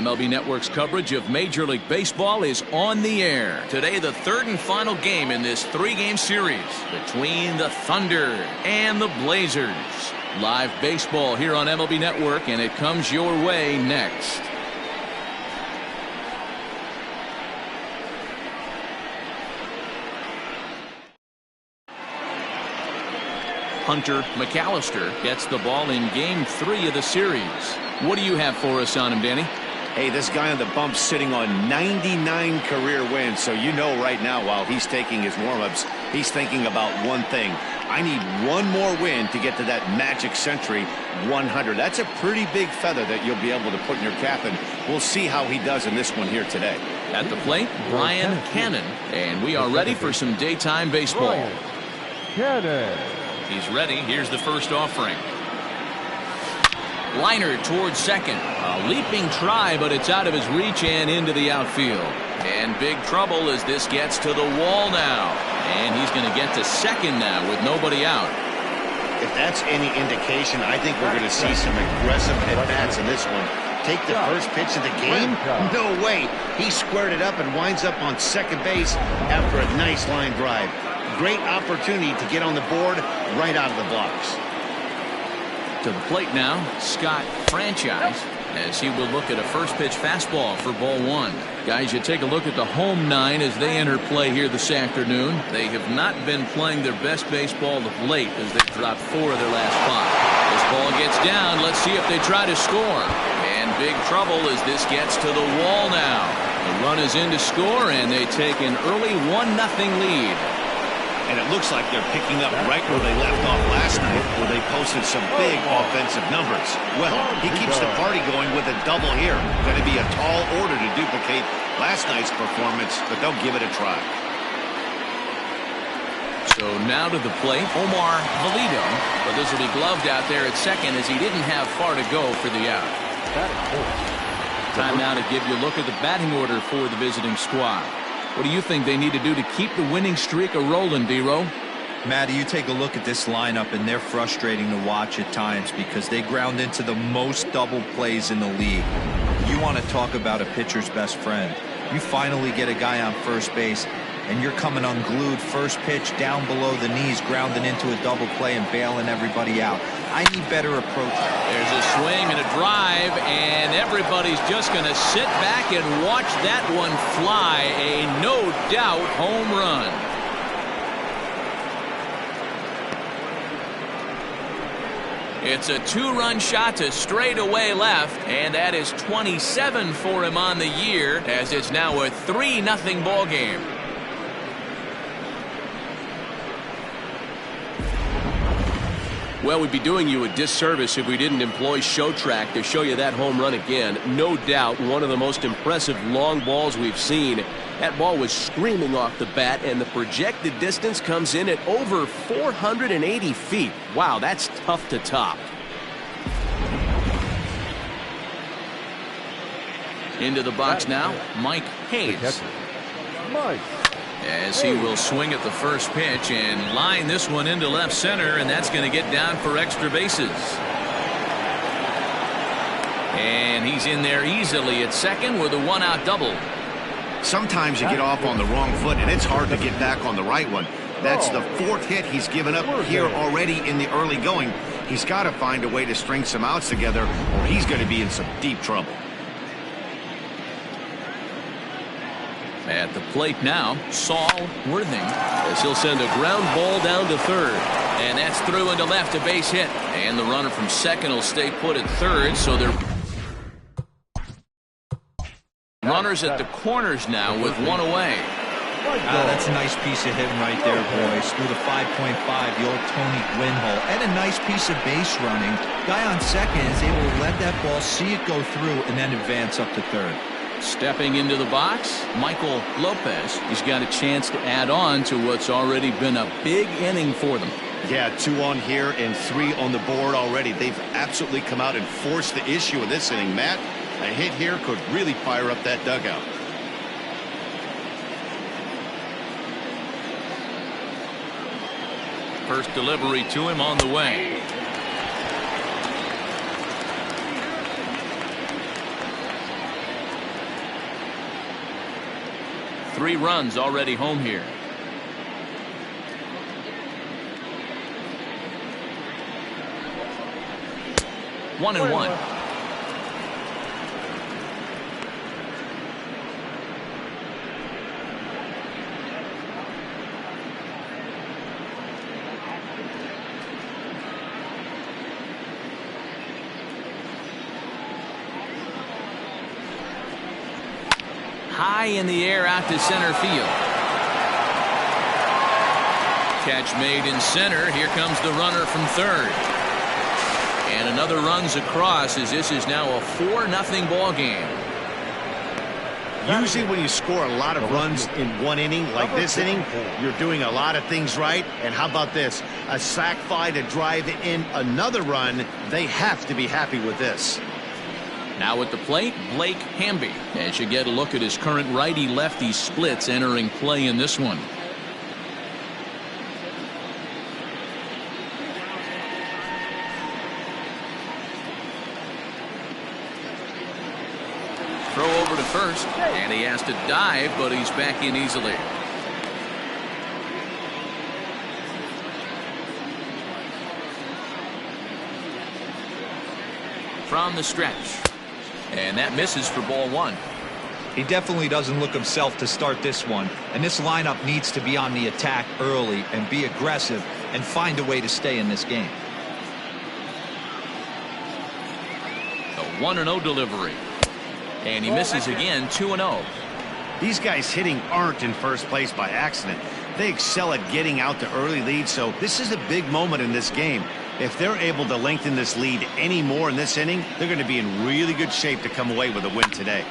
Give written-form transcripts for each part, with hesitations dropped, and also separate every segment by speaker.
Speaker 1: MLB Network's coverage of Major League Baseball is on the air. Today, the third and final game in this three-game series between the Thunder and the Blazers. Live baseball here on MLB Network, and it comes your way next. Hunter McAllister gets the ball in Game 3 of the series. What do you have for us on him, Danny?
Speaker 2: Hey, this guy on the bump sitting on 99 career wins, so you know right now while he's taking his warm-ups, he's thinking about one thing. I need one more win to get to that magic century 100. That's a pretty big feather that you'll be able to put in your cap, and we'll see how he does in this one here today.
Speaker 1: At the plate, Brian Cannon, and we are ready for some daytime baseball. He's ready. Here's the first offering. Liner towards second. A leaping try, but it's out of his reach and into the outfield. And big trouble as this gets to the wall now. And he's going to get to second now with nobody out.
Speaker 2: If that's any indication, I think we're going to see some aggressive at-bats in this one. Take the first pitch of the game? No way. He squared it up and winds up on second base after a nice line drive. Great opportunity to get on the board right out of the blocks.
Speaker 1: To the plate now, Scott Franchise, as he will look at a first pitch fastball for ball one. Guys, you take a look at the home nine as they enter play here this afternoon. They have not been playing their best baseball of late as they've dropped 4 of their last 5. This ball gets down. Let's see if they try to score. And big trouble as this gets to the wall now. The run is in to score, and they take an early 1-0 lead.
Speaker 2: And it looks like they're picking up right where they left off last night, where they posted some big offensive numbers. Well, he keeps the party going with a double here. Going to be a tall order to duplicate last night's performance, but they'll give it a try.
Speaker 1: So now to the plate, Omar Valido. But this will be gloved out there at second as he didn't have far to go for the out. Time now to give you a look at the batting order for the visiting squad. What do you think they need to do to keep the winning streak a-rolling, D-Row?
Speaker 3: Matty, you take a look at this lineup, and they're frustrating to watch at times because they ground into the most double plays in the league. You want to talk about a pitcher's best friend. You finally get a guy on first base, and you're coming unglued first pitch down below the knees, grounding into a double play and bailing everybody out. I need better approach.
Speaker 1: There's a swing and a drive, and everybody's just going to sit back and watch that one fly. A no-doubt home run. It's a 2-run shot to straightaway left, and that is 27 for him on the year, as it's now a 3-0 ball game.
Speaker 4: Well, we'd be doing you a disservice if we didn't employ ShowTrack to show you that home run again. No doubt one of the most impressive long balls we've seen. That ball was screaming off the bat, and the projected distance comes in at over 480 feet. Wow, that's tough to top.
Speaker 1: Into the box now, Mike Hayes. As he will swing at the first pitch and line this one into left center, and that's going to get down for extra bases. And he's in there easily at second with a 1-out double.
Speaker 2: Sometimes you get off on the wrong foot, and it's hard to get back on the right one. That's the 4th hit he's given up here already in the early going. He's got to find a way to string some outs together, or he's going to be in some deep trouble.
Speaker 1: At the plate now, Saul Worthing, as he'll send a ground ball down to third. And that's through into left, a base hit. And the runner from second will stay put at third, so they're runners at the corners now with one away.
Speaker 3: That's a nice piece of hitting right there, boys. Through the 5.5, the old Tony Gwynn hole. And a nice piece of base running. Guy on second is able to let that ball, see it go through, and then advance up to third.
Speaker 1: Stepping into the box, Michael Lopez. He's got a chance to add on to what's already been a big inning for them.
Speaker 2: Yeah, 2 on here and 3 on the board already. They've absolutely come out and forced the issue in this inning, Matt. A hit here could really fire up that dugout.
Speaker 1: First delivery to him on the way. 3 runs already home here. One and one. High in the air out to center field. Catch made in center. Here comes the runner from third. And another runs across as this is now a 4-0 ball game.
Speaker 2: Usually when you score a lot of runs in one inning, like this inning, you're doing a lot of things right. And how about this? A sac fly to drive in another run. They have to be happy with this.
Speaker 1: Now at the plate, Blake Hamby. As you get a look at his current righty-lefty splits entering play in this one. Throw over to first, and he has to dive, but he's back in easily. From the stretch. And that misses for ball 1.
Speaker 3: He definitely doesn't look himself to start this one, and this lineup needs to be on the attack early and be aggressive and find a way to stay in this game.
Speaker 1: A 1-0 delivery. And he misses again, 2-0.
Speaker 2: These guys hitting aren't in first place by accident. They excel at getting out to early leads, so this is a big moment in this game. If they're able to lengthen this lead any more in this inning, they're going to be in really good shape to come away with a win today.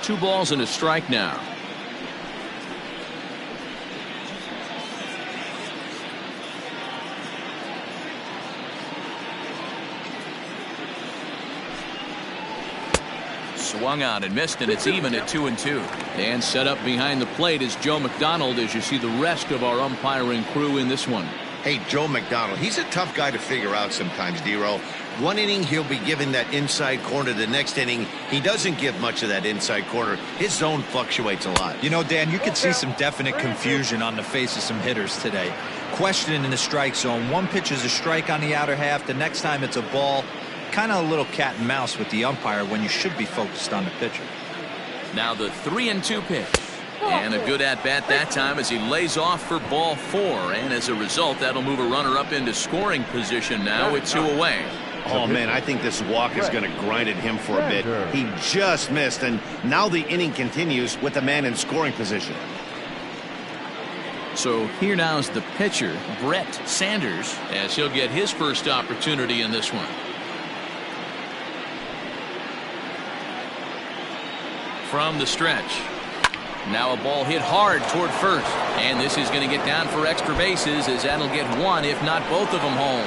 Speaker 1: 2 balls and a strike now. Swung on and missed, and it's even at 2-2. And set up behind the plate is Joe McDonald as you see the rest of our umpiring crew in this one.
Speaker 2: Hey, Joe McDonald, he's a tough guy to figure out sometimes, D-Row. One inning, he'll be given that inside corner. The next inning, he doesn't give much of that inside corner. His zone fluctuates a lot.
Speaker 3: You know, Dan, you could see some definite confusion on the face of some hitters today. Questioning in the strike zone. One pitch is a strike on the outer half. The next time it's a ball. Kind of a little cat and mouse with the umpire when you should be focused on the pitcher.
Speaker 1: Now the 3-2 pitch. And a good at-bat that time as he lays off for ball 4. And as a result, that'll move a runner up into scoring position now with 2 away.
Speaker 2: Oh, man, I think this walk is going to grind at him for a bit. He just missed, and now the inning continues with the man in scoring position.
Speaker 1: So here now is the pitcher, Brett Sanders, as he'll get his first opportunity in this one. From the stretch. Now a ball hit hard toward first. And this is going to get down for extra bases as that'll get one, if not both of them, home.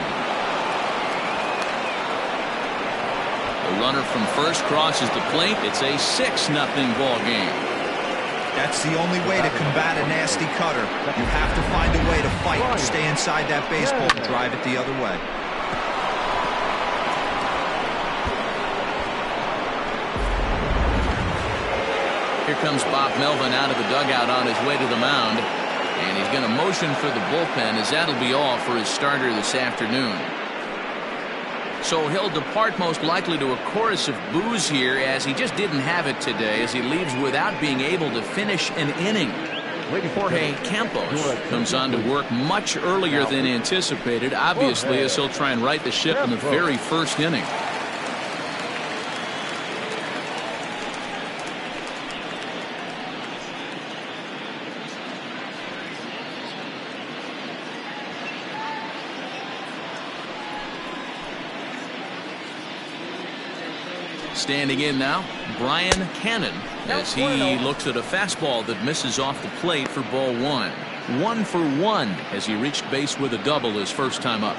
Speaker 1: The runner from first crosses the plate. It's a 6-0 ball game.
Speaker 3: That's the only way to combat a nasty cutter. You have to find a way to fight and stay inside that baseball and drive it the other way.
Speaker 1: Here comes Bob Melvin out of the dugout on his way to the mound. And he's going to motion for the bullpen as that'll be all for his starter this afternoon. So he'll depart most likely to a chorus of boos here as he just didn't have it today as he leaves without being able to finish an inning. Jorge Campos comes on to work much earlier than anticipated, obviously, as he'll try and right the ship in the very first inning. Standing in now, Brian Cannon, as he looks at a fastball that misses off the plate for ball 1. 1 for 1 as he reached base with a double his first time up.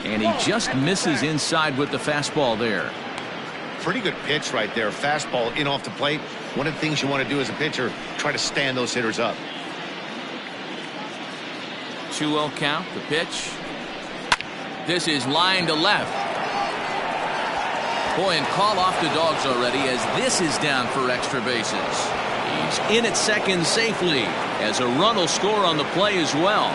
Speaker 1: And he just misses inside with the fastball there.
Speaker 2: Pretty good pitch right there. Fastball in off the plate. One of the things you want to do as a pitcher, try to stand those hitters up.
Speaker 1: 2-0 count, the pitch. This is line to left. Boy, and call off the Dogs already as this is down for extra bases. He's in at second safely as a run will score on the play as well.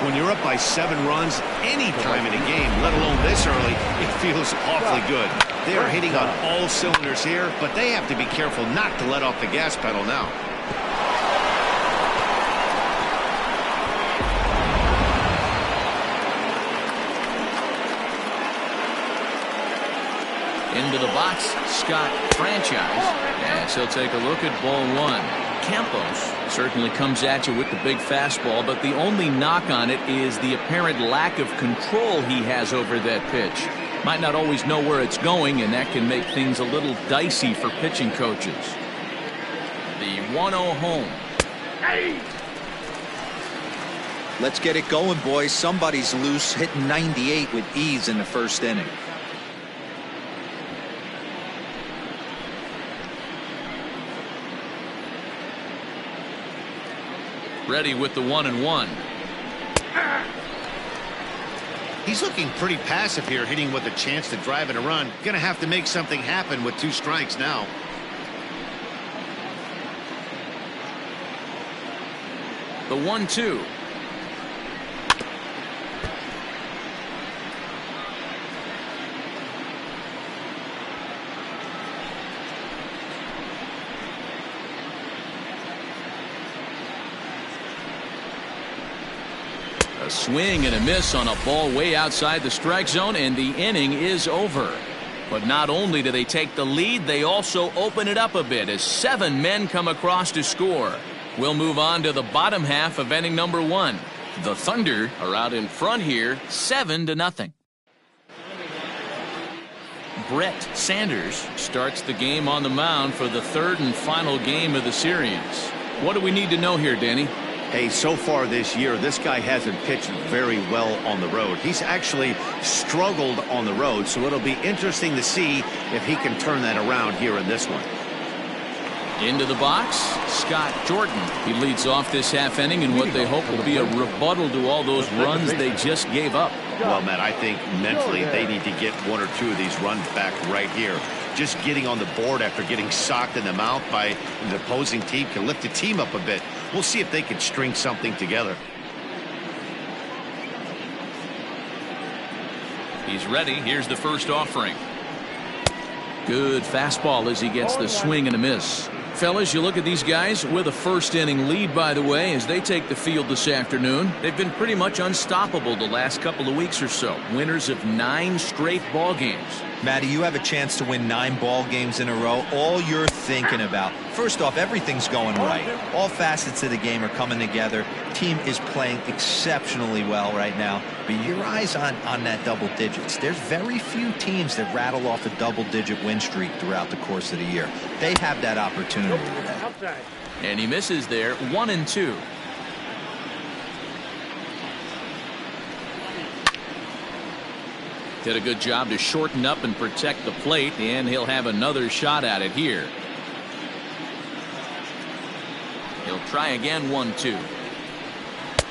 Speaker 2: When you're up by 7 runs any time in a game, let alone this early, it feels awfully good. They are hitting on all cylinders here, but they have to be careful not to let off the gas pedal now.
Speaker 1: Into the box, Scott Franchise, as he'll take a look at ball 1. Campos certainly comes at you with the big fastball, but the only knock on it is the apparent lack of control he has over that pitch. Might not always know where it's going, and that can make things a little dicey for pitching coaches. The 1-0 home.
Speaker 3: Let's get it going, boys. Somebody's loose, hitting 98 with ease in the first inning.
Speaker 1: Ready with the 1-1.
Speaker 2: He's looking pretty passive here, hitting with a chance to drive in a run. Gonna have to make something happen with 2 strikes now.
Speaker 1: The 1-2. A swing and a miss on a ball way outside the strike zone, and the inning is over. But not only do they take the lead, they also open it up a bit as 7 men come across to score. We'll move on to the bottom half of inning number 1. The Thunder are out in front here, 7-0. Brett Sanders starts the game on the mound for the 3rd and final game of the series. What do we need to know here, Danny?
Speaker 2: Hey, so far this year, this guy hasn't pitched very well on the road. He's actually struggled on the road, so it'll be interesting to see if he can turn that around here in this one.
Speaker 1: Into the box, Scott Jordan. He leads off this half inning in what they hope will be a rebuttal to all those runs they just gave up.
Speaker 2: Well, Matt, I think mentally they need to get 1 or 2 of these runs back right here. Just getting on the board after getting socked in the mouth by the opposing team can lift the team up a bit. We'll see if they can string something together.
Speaker 1: He's ready. Here's the first offering. Good fastball as he gets the swing and a miss. Fellas, you look at these guys with a first inning lead, by the way, as they take the field this afternoon. They've been pretty much unstoppable the last couple of weeks or so. Winners of 9 straight ball games.
Speaker 3: Matty, you have a chance to win 9 ball games in a row. All you're thinking about, first off, everything's going right. All facets of the game are coming together. Team is playing exceptionally well right now. But your eyes on that double digits. There's very few teams that rattle off a double-digit win streak throughout the course of the year. They have that opportunity today.
Speaker 1: And he misses there, 1-2. Did a good job to shorten up and protect the plate, and he'll have another shot at it here. He'll try again, 1-2.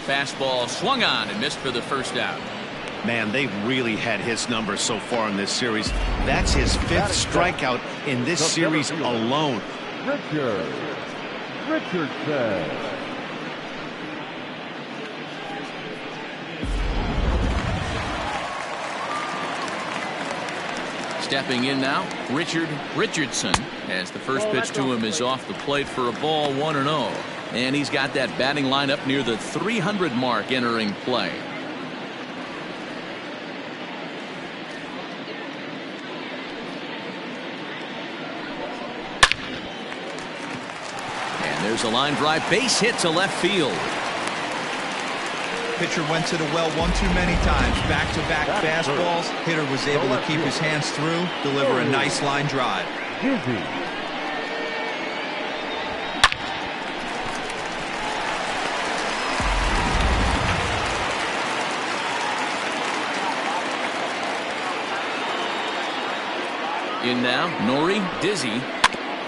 Speaker 1: Fastball swung on and missed for the first out.
Speaker 2: Man, they've really had his number so far in this series. That's his 5th strikeout in this series alone.
Speaker 5: Richardson.
Speaker 1: Stepping in now, Richard Richardson, as the first pitch to him is off the plate for a ball, 1-0. And he's got that batting lineup near the 300 mark entering play. And there's a line drive, base hit to left field.
Speaker 3: Pitcher went to the well one too many times. Back-to-back fastballs. Hitter was able to keep his hands through, deliver a nice line drive.
Speaker 1: In now, Nori Dizzy.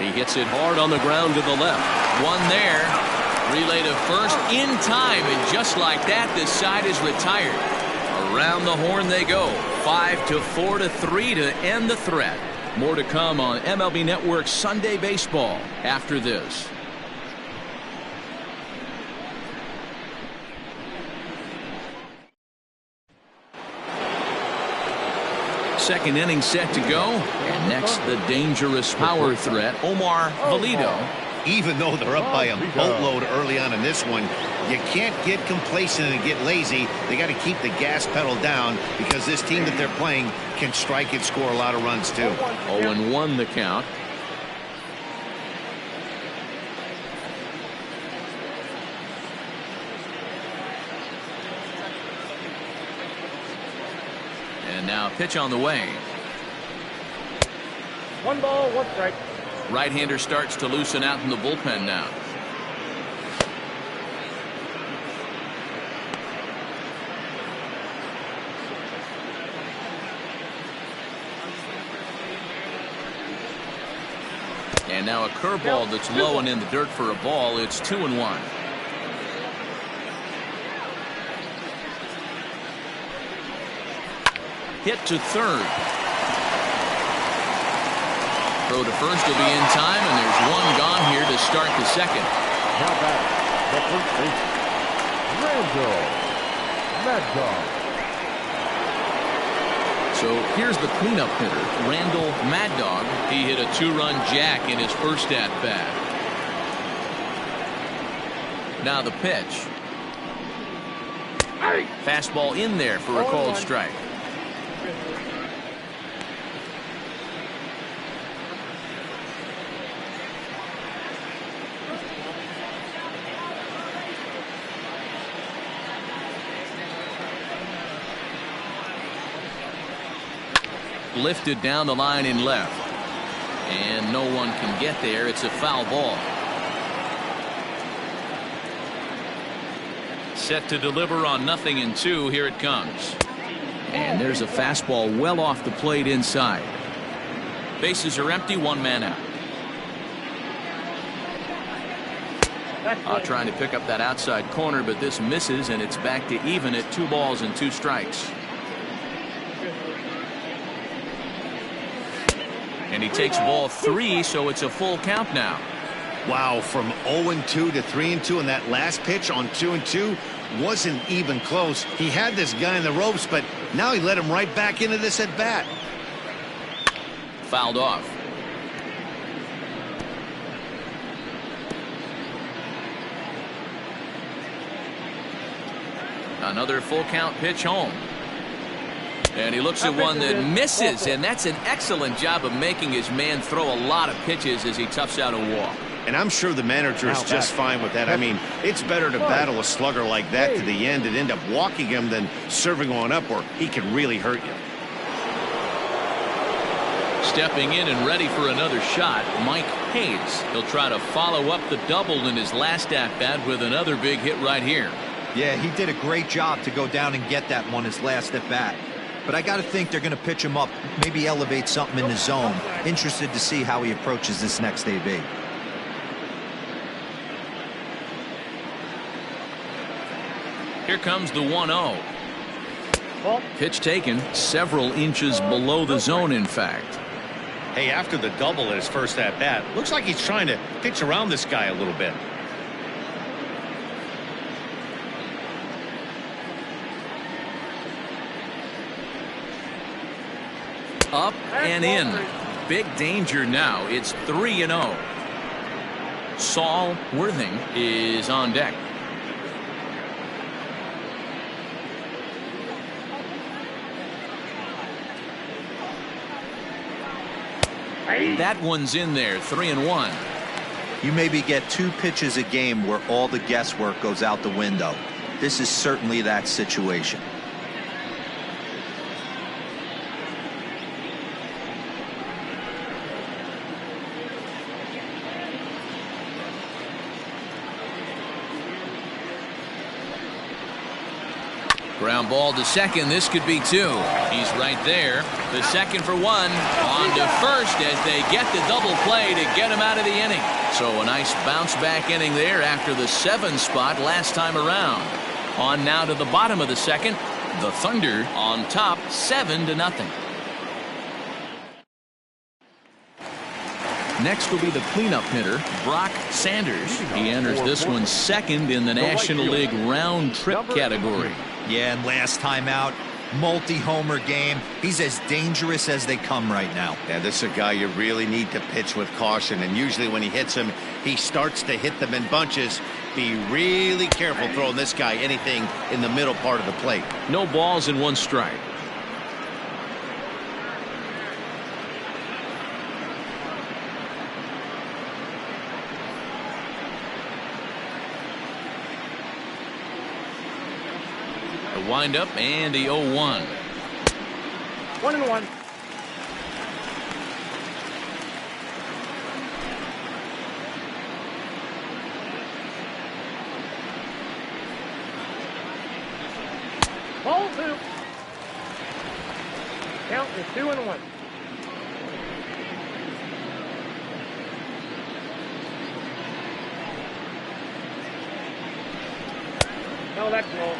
Speaker 1: He hits it hard on the ground to the left. One there. Relay to first in time, and just like that, this side is retired. Around the horn they go. 5-4 to 3 to end the threat. More to come on MLB Network Sunday Baseball after this. Second inning set to go. And next, the dangerous power threat, Omar Valido.
Speaker 2: Even though they're up by a boatload early on in this one, you can't get complacent and get lazy. They got to keep the gas pedal down because this team that they're playing can strike and score a lot of runs too.
Speaker 1: 0-1 the count. And now pitch on the way.
Speaker 5: 1 ball, 1 strike.
Speaker 1: Right-hander starts to loosen out in the bullpen now. And now a curveball that's low and in the dirt for a ball. It's 2-1. Hit to third. Throw to first will be in time, and there's one gone here to start the second.
Speaker 5: Now back, the first base, Randall Mad Dog.
Speaker 1: So here's the cleanup hitter, Randall Mad Dog. He hit a 2-run jack in his first at-bat. Now the pitch. Fastball in there for a called strike. Lifted down the line in left, and no one can get there. It's a foul ball. Set to deliver on 0-2. Here it comes, and there's a fastball well off the plate inside. Bases are empty, 1 man out. Trying to pick up that outside corner, but this misses, and it's back to even at 2 balls and 2 strikes. And he takes ball 3, so it's a full count now.
Speaker 2: Wow, from 0-2 to 3-2, and that last pitch on 2-2 wasn't even close. He had this guy in the ropes, but now he let him right back into this at bat.
Speaker 1: Fouled off. Another full count pitch home. And he looks at one that misses, and that's an excellent job of making his man throw a lot of pitches as he toughs out a walk.
Speaker 2: And I'm sure the manager is just fine with that. I mean, it's better to battle a slugger like that to the end and end up walking him than serving on up, or he can really hurt you.
Speaker 1: Stepping in and ready for another shot, Mike Hayes. He'll try to follow up the double in his last at-bat with another big hit right here.
Speaker 3: Yeah, he did a great job to go down and get that one his last at-bat. But I got to think they're going to pitch him up, maybe elevate something in the zone. Interested to see how he approaches this next AB.
Speaker 1: Here comes the 1-0. Pitch taken several inches below the zone, in fact.
Speaker 2: Hey, after the double at his first at-bat, looks like he's trying to pitch around this guy a little bit.
Speaker 1: Up and in. Big danger now. It's 3-0. Saul Worthing is on deck. That one's in there. 3-1.
Speaker 3: You maybe get 2 pitches a game where all the guesswork goes out the window. This is certainly that situation.
Speaker 1: Ground ball to second. This could be 2. He's right there. The second for 1. On to first as they get the double play to get him out of the inning. So a nice bounce back inning there after the 7 spot last time around. On now to the bottom of the second. The Thunder on top 7-0. Next will be the cleanup hitter, Brock Sanders. He enters this one second in the National League round trip category.
Speaker 3: Yeah, and last time out, multi-homer game. He's as dangerous as they come right now.
Speaker 2: Yeah, this is a guy you really need to pitch with caution, and usually when he hits him, he starts to hit them in bunches. Be really careful throwing this guy anything in the middle part of the plate.
Speaker 1: No balls and 1 strike. A windup and the 0-1.
Speaker 5: 1-1. Ball 2. Count is 2-1. No, that's wrong.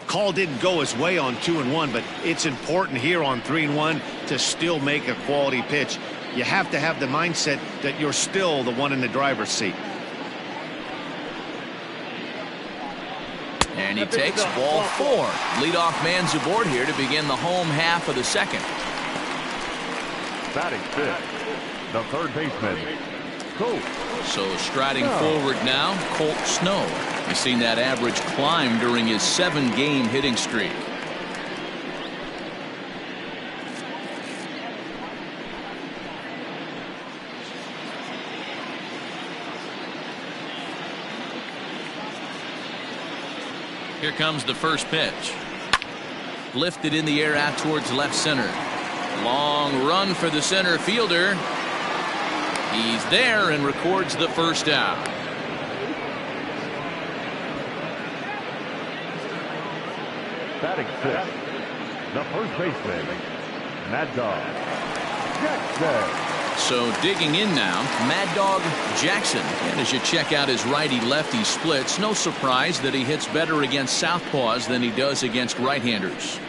Speaker 2: Call didn't go his way on 2-1, but it's important here on 3-1 to still make a quality pitch. You have to have the mindset that you're still the one in the driver's seat.
Speaker 1: And he takes ball 4. Leadoff man's aboard here to begin the home half of the second.
Speaker 5: Batting fifth, the third baseman, Colt.
Speaker 1: So striding forward now, Colt Snow. You've seen that average climb during his 7-game hitting streak. Here comes the first pitch. Lifted in the air out towards left center. Long run for the center fielder. He's there and records the first out.
Speaker 5: Batting fifth, the first baseman, Mad Dog Jackson.
Speaker 1: So digging in now, Mad Dog Jackson. And as you check out his righty-lefty splits, no surprise that he hits better against southpaws than he does against right-handers.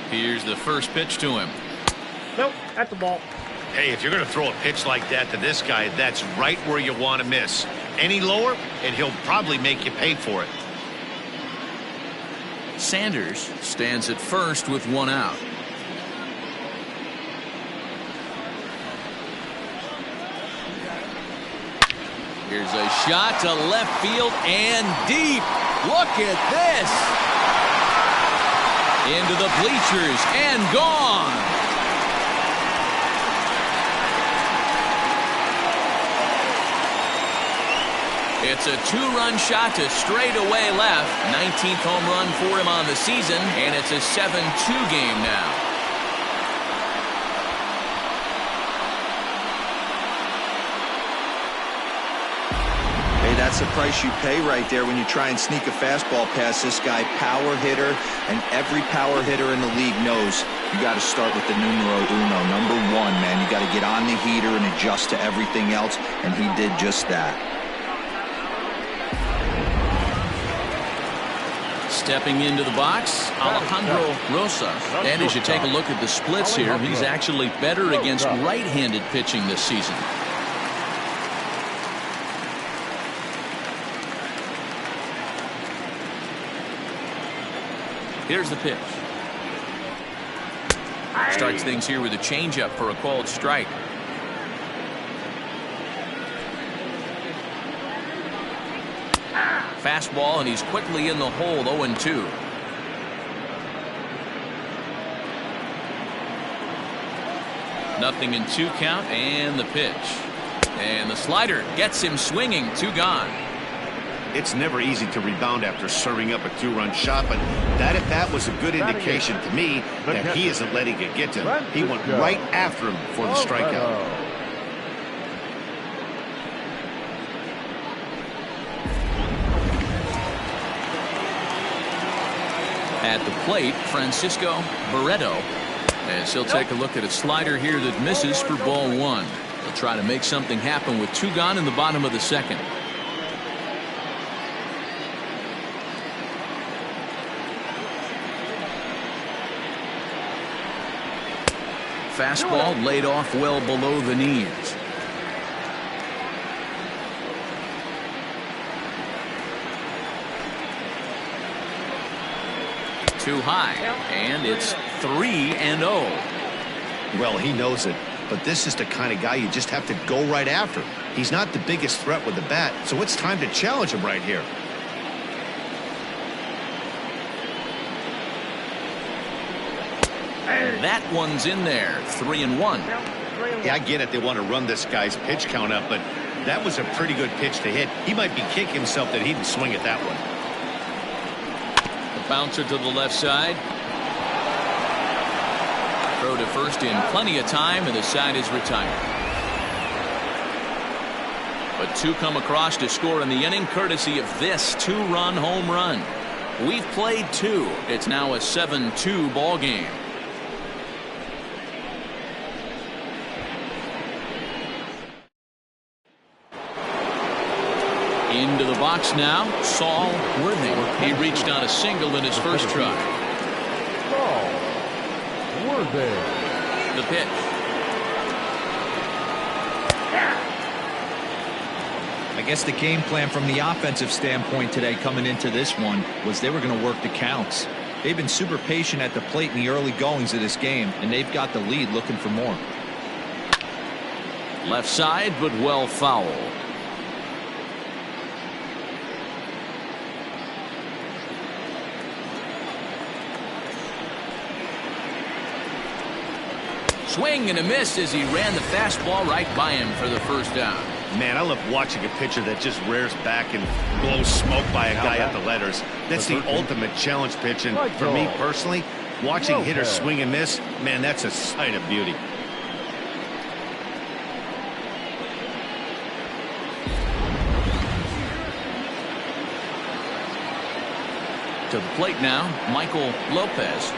Speaker 1: Here's the first pitch to him.
Speaker 5: Nope, that's a ball.
Speaker 2: Hey, if you're going to throw a pitch like that to this guy, that's right where you want to miss. Any lower, and he'll probably make you pay for it.
Speaker 1: Sanders stands at first with 1 out. Here's a shot to left field and deep. Look at this. Into the bleachers and gone. It's a 2-run shot to straightaway left. 19th home run for him on the season, and it's a 7-2 game now.
Speaker 3: Hey, that's the price you pay right there when you try and sneak a fastball past this guy. Power hitter, and every power hitter in the league knows you got to start with the numero uno, number 1, man. You got to get on the heater and adjust to everything else, and he did just that.
Speaker 1: Stepping into the box, Alejandro Rosas. And as you take a look at the splits here, he's actually better against right-handed pitching this season. Here's the pitch. Starts things here with a changeup for a called strike. Fastball, and he's quickly in the hole. 0-2. Nothing in 2 count, and the pitch. And the slider gets him swinging. 2 gone.
Speaker 2: It's never easy to rebound after serving up a 2-run shot, but that at bat was a good indication to me that he isn't letting it get to him. He went right after him for the strikeout.
Speaker 1: At the plate, Francisco Barreto, as he'll take a look at a slider here that misses for ball 1. They'll try to make something happen with 2 gone in the bottom of the second. Fastball laid off well below the knees. Too high, and it's 3-0.
Speaker 2: Well, he knows it, but this is the kind of guy you just have to go right after. He's not the biggest threat with the bat, so it's time to challenge him right here.
Speaker 1: That one's in there. 3-1.
Speaker 2: Yeah, I get it. They want to run this guy's pitch count up, but that was a pretty good pitch to hit. He might be kicking himself that he didn't swing at that one.
Speaker 1: The bouncer to the left side. Throw to first in plenty of time, and the side is retired. But 2 come across to score in the inning, courtesy of this 2-run home run. We've played 2. It's now a 7-2 ball game. Into the box now, Saul Worthing. He reached on a single in his first try.
Speaker 5: Saul Worthing.
Speaker 1: The pitch.
Speaker 3: I guess the game plan from the offensive standpoint today coming into this one was they were going to work the counts. They've been super patient at the plate in the early goings of this game, and they've got the lead looking for more.
Speaker 1: Left side, but well foul. Swing and a miss as he ran the fastball right by him for the first down.
Speaker 2: Man, I love watching a pitcher that just rears back and blows smoke by a guy at the letters. That's the ultimate challenge pitch, and for me personally, watching hitters swing and miss, man, that's a sight of beauty.
Speaker 1: To the plate now, Michael Lopez.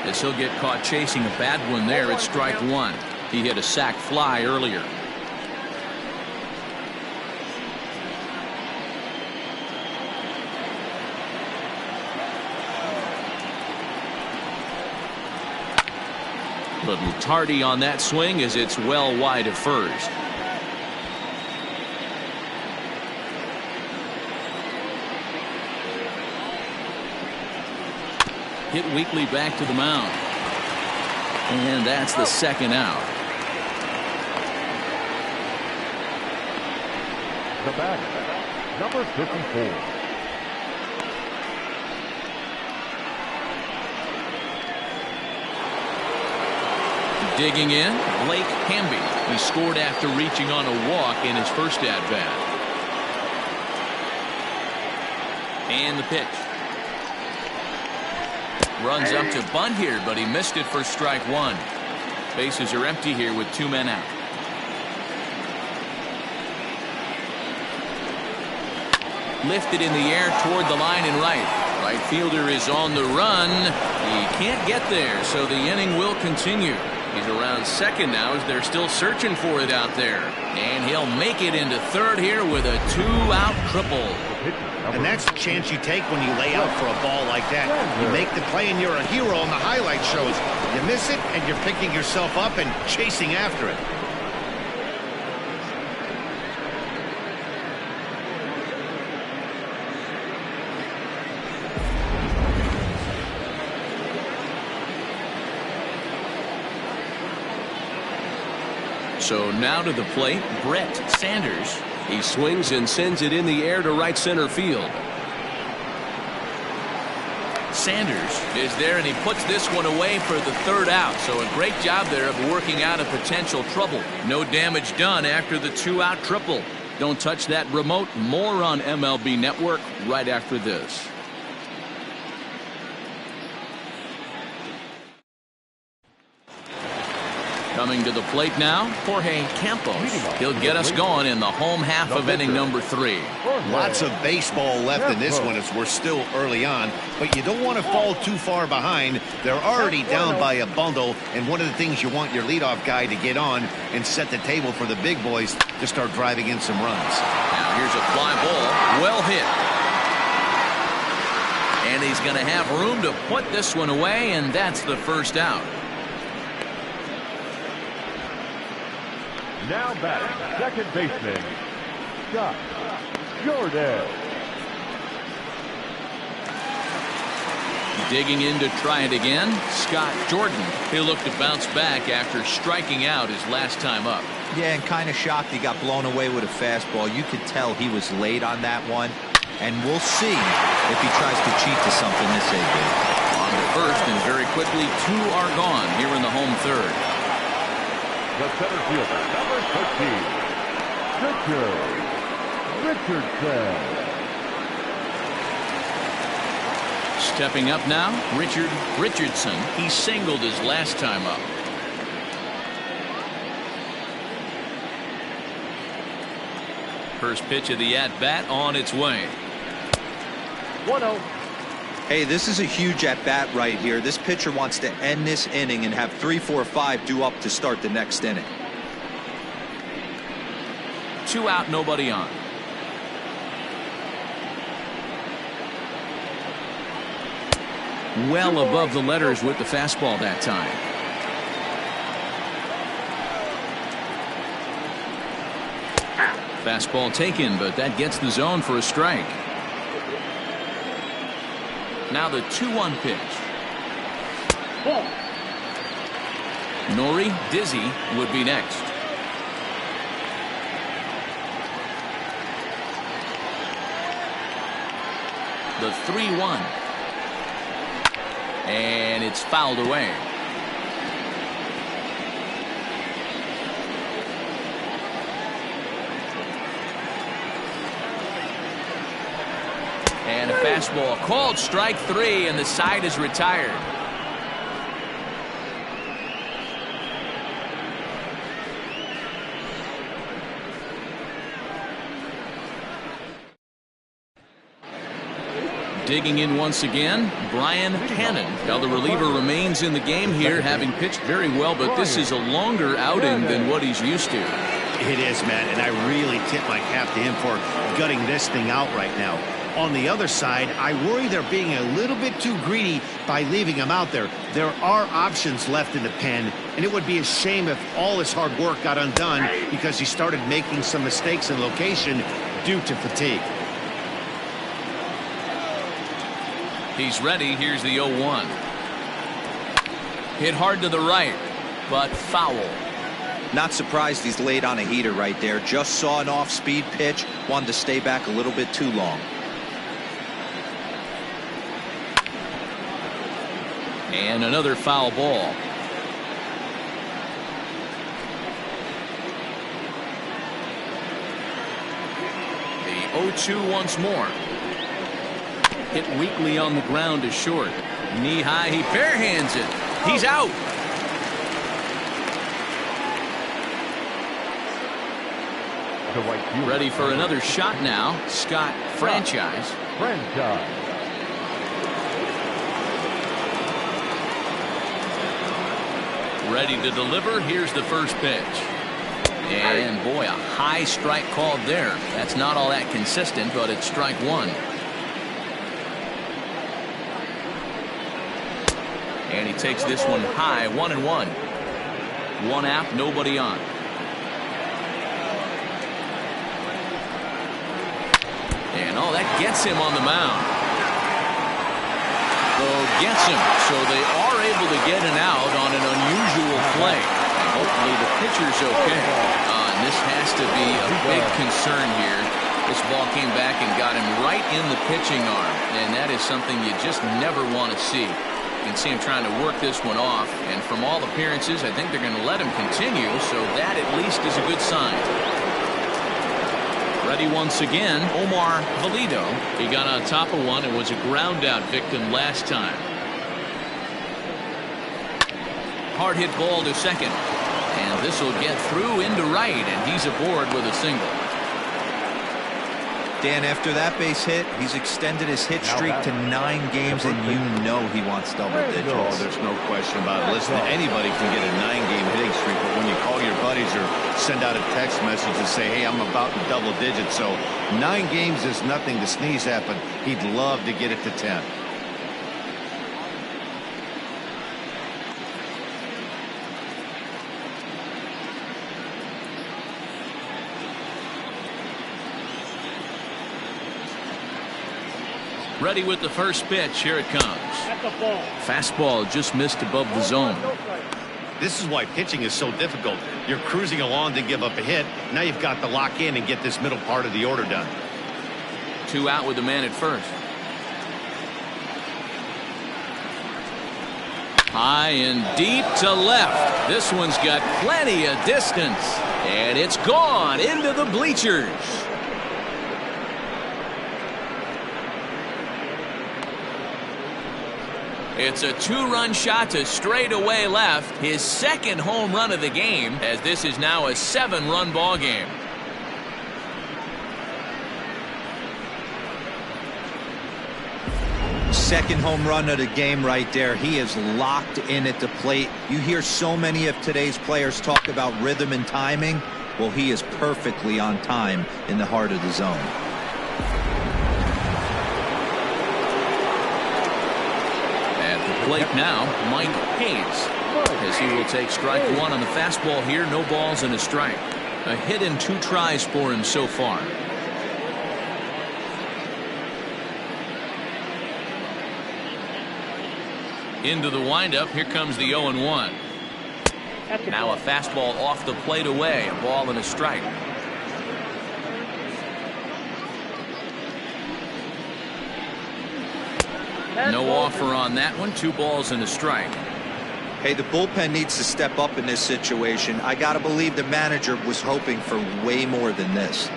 Speaker 1: As he'll get caught chasing a bad one there at strike 1. He hit a sac fly earlier. Little tardy on that swing as it's well wide of first. Hit weakly back to the mound. And that's the second out.
Speaker 5: The batter, number 54.
Speaker 1: Digging in, Blake Hamby. He scored after reaching on a walk in his first at-bat. And the pitch. Runs up to bunt here, but he missed it for strike 1. Bases are empty here with 2 men out. Lifted in the air toward the line and right. Right fielder is on the run. He can't get there, so the inning will continue. He's around second now as they're still searching for it out there. And he'll make it into third here with a 2-out triple.
Speaker 2: And that's the chance you take when you lay out for a ball like that. You make the play and you're a hero on the highlight shows. You miss it and you're picking yourself up and chasing after it.
Speaker 1: So now to the plate, Brett Sanders.
Speaker 4: He swings and sends it in the air to right center field.
Speaker 1: Sanders is there, and he puts this one away for the third out. So a great job there of working out a potential trouble. No damage done after the 2-out triple. Don't touch that remote. More on MLB Network right after this. Coming to the plate now, Jorge Campos. He'll get us going in the home half of inning number 3.
Speaker 2: Lots of baseball left in this one as we're still early on, but you don't want to fall too far behind. They're already down by a bundle, and one of the things you want your leadoff guy to get on and set the table for the big boys to start driving in some runs.
Speaker 1: Now here's a fly ball, well hit. And he's going to have room to put this one away, and that's the first out.
Speaker 5: Now batting, second baseman, Scott Jordan.
Speaker 1: Digging in to try it again, Scott Jordan. He'll look to bounce back after striking out his last time up.
Speaker 3: Yeah, and kind of shocked he got blown away with a fastball. You could tell he was late on that one, and we'll see if he tries to cheat to something this AB.
Speaker 1: On to first, and very quickly 2 are gone here in the home third.
Speaker 5: The center fielder, number 13, Richard Richardson.
Speaker 1: Stepping up now, Richard Richardson. He singled his last time up. First pitch of the at-bat on its way.
Speaker 5: 1-0.
Speaker 3: Hey, this is a huge at-bat right here. This pitcher wants to end this inning and have 3, 4, 5 due up to start the next inning.
Speaker 1: 2 out, nobody on. Well above the letters with the fastball that time. Fastball taken, but that gets the zone for a strike. Now the 2-1 pitch. Nori Dizzy would be next. The 3-1. And it's fouled away. And a fastball called strike 3, and the side is retired. Digging in once again, Brian Cannon. Now the reliever remains in the game here, having pitched very well, but this is a longer outing than what he's used to.
Speaker 2: It is, man, and I really tip my cap to him for gutting this thing out right now. On the other side, I worry they're being a little bit too greedy by leaving him out there. There are options left in the pen, and it would be a shame if all his hard work got undone because he started making some mistakes in location due to fatigue.
Speaker 1: He's ready. Here's the 0-1. Hit hard to the right, but foul.
Speaker 3: Not surprised he's laid on a heater right there. Just saw an off-speed pitch. Wanted to stay back a little bit too long.
Speaker 1: And another foul ball. The 0-2 once more. Hit weakly on the ground to short. Knee high, he barehands it. He's out. Ready for another shot now. Scott Franchise. Ready to deliver. Here's the first pitch. And boy, a high strike called there. That's not all that consistent, but it's strike 1. And he takes this one high, 1-1. 1 out, nobody on. And oh, that gets him on the mound. Oh, gets him. So they are able to get an out on an unusual play. And hopefully the pitcher's okay. And this has to be a big concern here. This ball came back and got him right in the pitching arm. And that is something you just never want to see. You can see him trying to work this one off, and from all appearances I think they're going to let him continue, so that at least is a good sign. Ready once again, Omar Valido. He got on top of one and was a ground out victim last time. Hard hit ball to second. And this will get through into right, and he's aboard with a single.
Speaker 3: Dan, after that base hit, he's extended his hit streak to 9 games, and you know he wants double digits.
Speaker 2: Oh, there's no question about it. Listen, anybody can get a 9-game hitting streak, but when you call your buddies or send out a text message and say, hey, I'm about in double digits, so 9 games is nothing to sneeze at, but he'd love to get it to 10.
Speaker 1: Ready with the first pitch. Here it comes. Fastball just missed above the zone.
Speaker 2: This is why pitching is so difficult. You're cruising along to give up a hit. Now you've got to lock in and get this middle part of the order done.
Speaker 1: 2 out with the man at first. High and deep to left. This one's got plenty of distance. And it's gone into the bleachers. It's a 2-run shot to straightaway left. His second home run of the game, as this is now a 7-run ball game.
Speaker 3: Second home run of the game right there. He is locked in at the plate. You hear so many of today's players talk about rhythm and timing. Well, he is perfectly on time in the heart of the zone.
Speaker 1: Plate now, Mike Hayes, as he will take strike 1 on the fastball here. No balls and a strike. A hit in 2 tries for him so far. Into the windup. Here comes the 0-1. Now a fastball off the plate away. A ball and a strike. No offer on that one. 2 balls and a strike.
Speaker 3: Hey, the bullpen needs to step up in this situation. I gotta believe the manager was hoping for way more than this.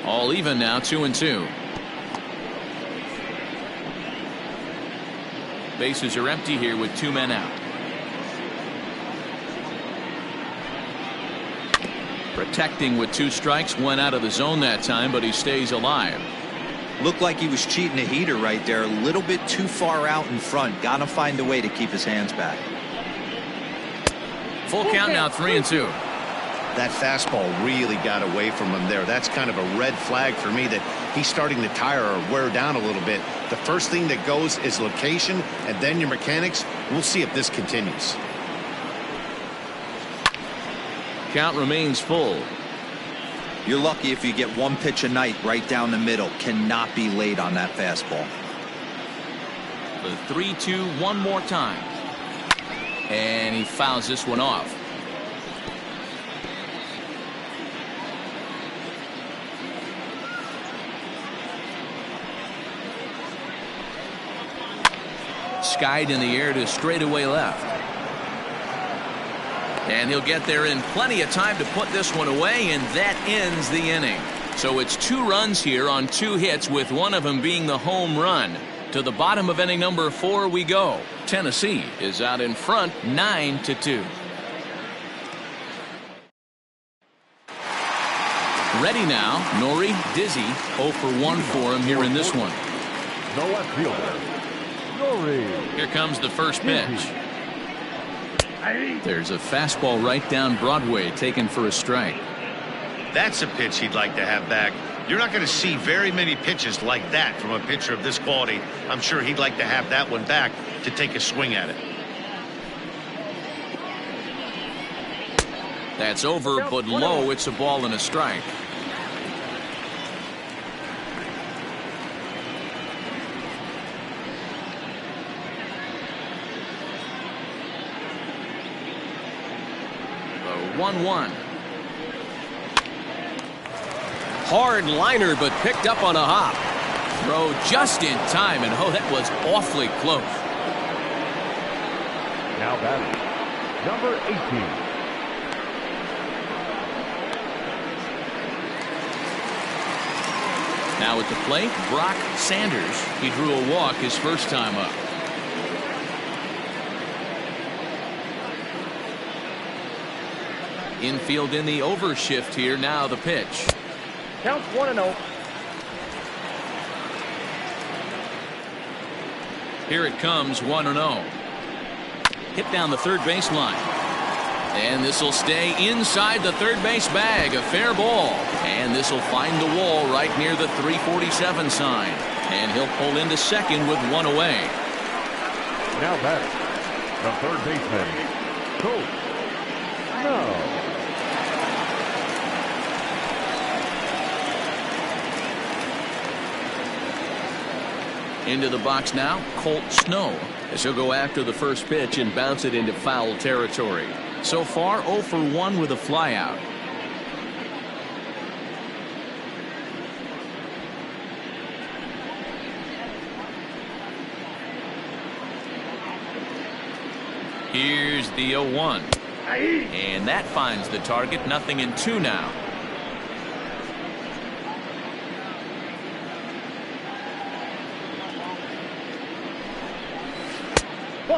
Speaker 1: All even now, 2-2. Bases are empty here with 2 men out. Protecting with 2 strikes. 1 out of the zone that time, but he stays alive.
Speaker 3: Looked like he was cheating a heater right there. A little bit too far out in front. Gotta find a way to keep his hands back.
Speaker 1: Full count now, 3-2.
Speaker 2: That fastball really got away from him there. That's kind of a red flag for me that he's starting to tire or wear down a little bit. The first thing that goes is location and then your mechanics. We'll see if this continues.
Speaker 1: Count remains full.
Speaker 3: You're lucky if you get 1 pitch a night right down the middle. Cannot be late on that fastball.
Speaker 1: The 3-2 one more time. And he fouls this one off. Skied in the air to straightaway left. And he'll get there in plenty of time to put this one away, and that ends the inning. So it's 2 runs here on 2 hits, with one of them being the home run. To the bottom of inning number 4 we go. Tennessee is out in front, 9-2. Ready now, Nori Dizzy, 0 for 1 for him here in this one.
Speaker 5: The left fielder, Nori.
Speaker 1: Here comes the first pitch. There's a fastball right down Broadway, taken for a strike.
Speaker 2: That's a pitch he'd like to have back. You're not going to see very many pitches like that from a pitcher of this quality. I'm sure he'd like to have that one back to take a swing at it.
Speaker 1: That's over, but low. It's a ball and a strike. The 1-1.
Speaker 4: Hard liner, but picked up on a hop.
Speaker 1: Throw just in time, and oh, that was awfully close.
Speaker 5: Now batting, number 18.
Speaker 1: Now at the plate, Brock Sanders. He drew a walk his first time up. Infield in the overshift here. Now the pitch.
Speaker 5: Count 1-0.
Speaker 1: Here it comes, 1-0. Hit down the third baseline. And this will stay inside the third base bag. A fair ball. And this will find the wall right near the 347 sign. And he'll pull into second with one away.
Speaker 5: Now batting, the third baseman, Colt Snow.
Speaker 1: Into the box now, Colt Snow, as he'll go after the first pitch and bounce it into foul territory. So far, 0 for 1 with a flyout. Here's the 0-1. And that finds the target. 0-2 now.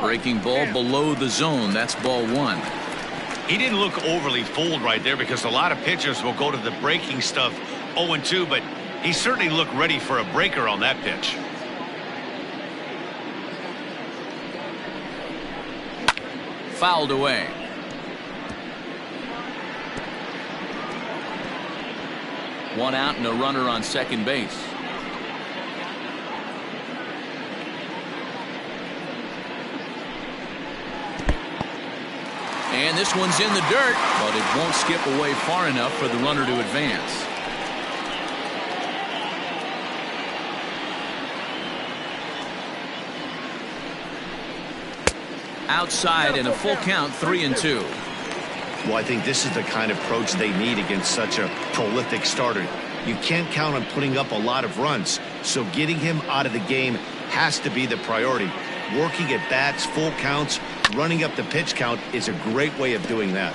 Speaker 1: Breaking ball below the zone. That's ball 1.
Speaker 2: He didn't look overly fooled right there because a lot of pitchers will go to the breaking stuff 0-2, but he certainly looked ready for a breaker on that pitch.
Speaker 1: Fouled away. One out and a runner on second base. And this one's in the dirt, but it won't skip away far enough for the runner to advance. Outside and a full count, 3-2.
Speaker 2: Well, I think this is the kind of approach they need against such a prolific starter. You can't count on putting up a lot of runs, so getting him out of the game has to be the priority. Working at bats, full counts, running up the pitch count is a great way of doing that.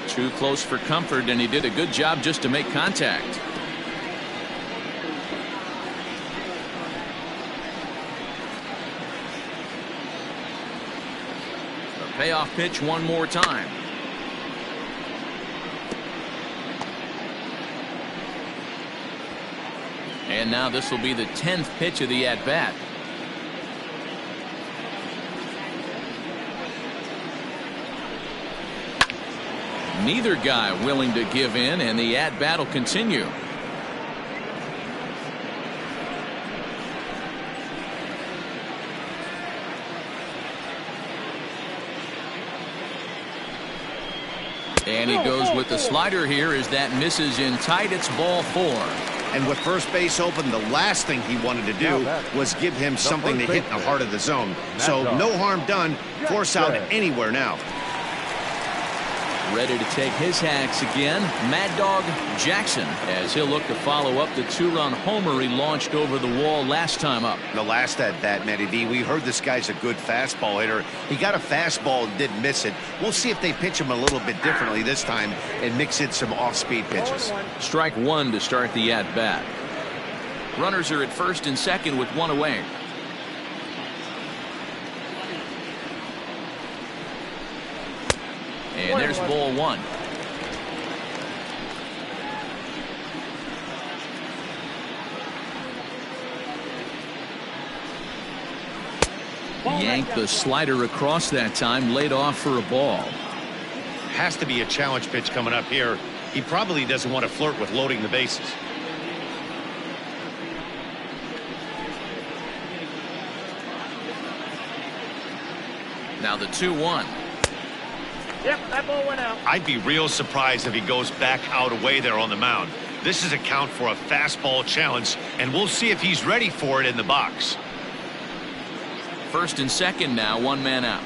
Speaker 1: Too close for comfort, and he did a good job just to make contact. The payoff pitch one more time. And now this will be the 10th pitch of the at-bat. Neither guy willing to give in, and the at-bat will continue. And he goes with the slider here as that misses in tight. It's ball 4.
Speaker 2: And with first base open, the last thing he wanted to do was give him something to hit in the heart of the zone. So no harm done. Force out anywhere now.
Speaker 1: Ready to take his hacks again, Mad Dog Jackson, as he'll look to follow up the 2-run homer he launched over the wall last time up.
Speaker 2: The last at bat, Matty V, we heard this guy's a good fastball hitter. He got a fastball and didn't miss it. We'll see if they pitch him a little bit differently this time and mix in some off-speed pitches.
Speaker 1: Strike one to start the at-bat. Runners are at first and second with one away. And there's ball 1. Yanked the slider across that time, laid off for a ball.
Speaker 2: Has to be a challenge pitch coming up here. He probably doesn't want to flirt with loading the bases.
Speaker 1: Now the 2-1.
Speaker 5: Yep, that ball went out.
Speaker 2: I'd be real surprised if he goes back out away there on the mound. This is a count for a fastball challenge, and we'll see if he's ready for it in the box.
Speaker 1: First and second now, one man out.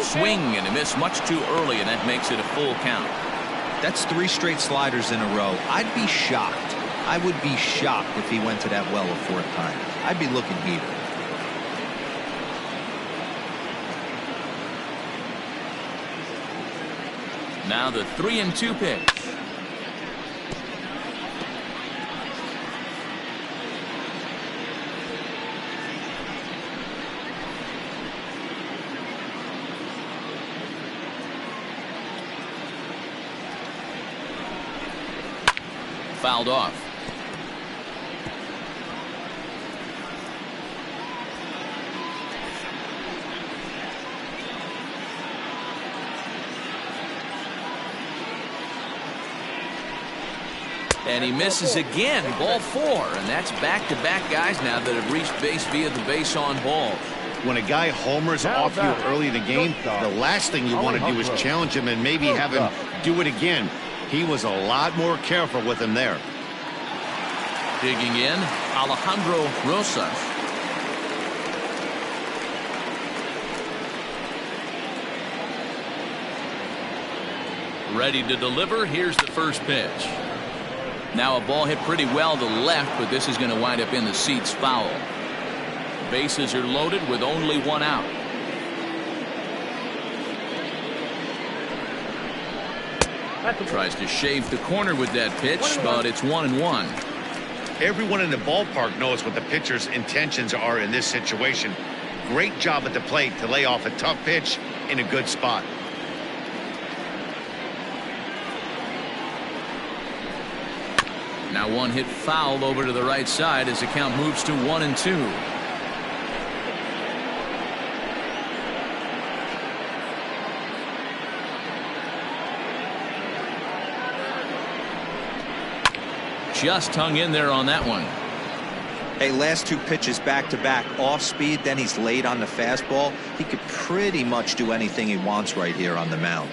Speaker 1: Swing and a miss much too early, and that makes it a full count.
Speaker 3: That's 3 straight sliders in a row. I'd be shocked I would be shocked if he went to that well a fourth time. I'd be looking heated.
Speaker 1: Now the 3-2 pitch. Fouled off. And he misses again. Ball 4. And that's back-to-back guys now that have reached base via the base on balls.
Speaker 2: When a guy homers off you early in the game, the last thing you want to do is challenge him and maybe have him do it again. He was a lot more careful with him there.
Speaker 1: Digging in, Alejandro Rosas. Ready to deliver. Here's the first pitch. Now a ball hit pretty well to left, but this is going to wind up in the seats foul. Bases are loaded with only one out. Tries to shave the corner with that pitch, but it's 1-1.
Speaker 2: Everyone in the ballpark knows what the pitcher's intentions are in this situation. Great job at the plate to lay off a tough pitch in a good spot.
Speaker 1: Now one hit foul over to the right side as the count moves to 1-2. Just hung in there on that one.
Speaker 3: Hey, last two pitches back-to-back off speed, then he's late on the fastball. He could pretty much do anything he wants right here on the mound.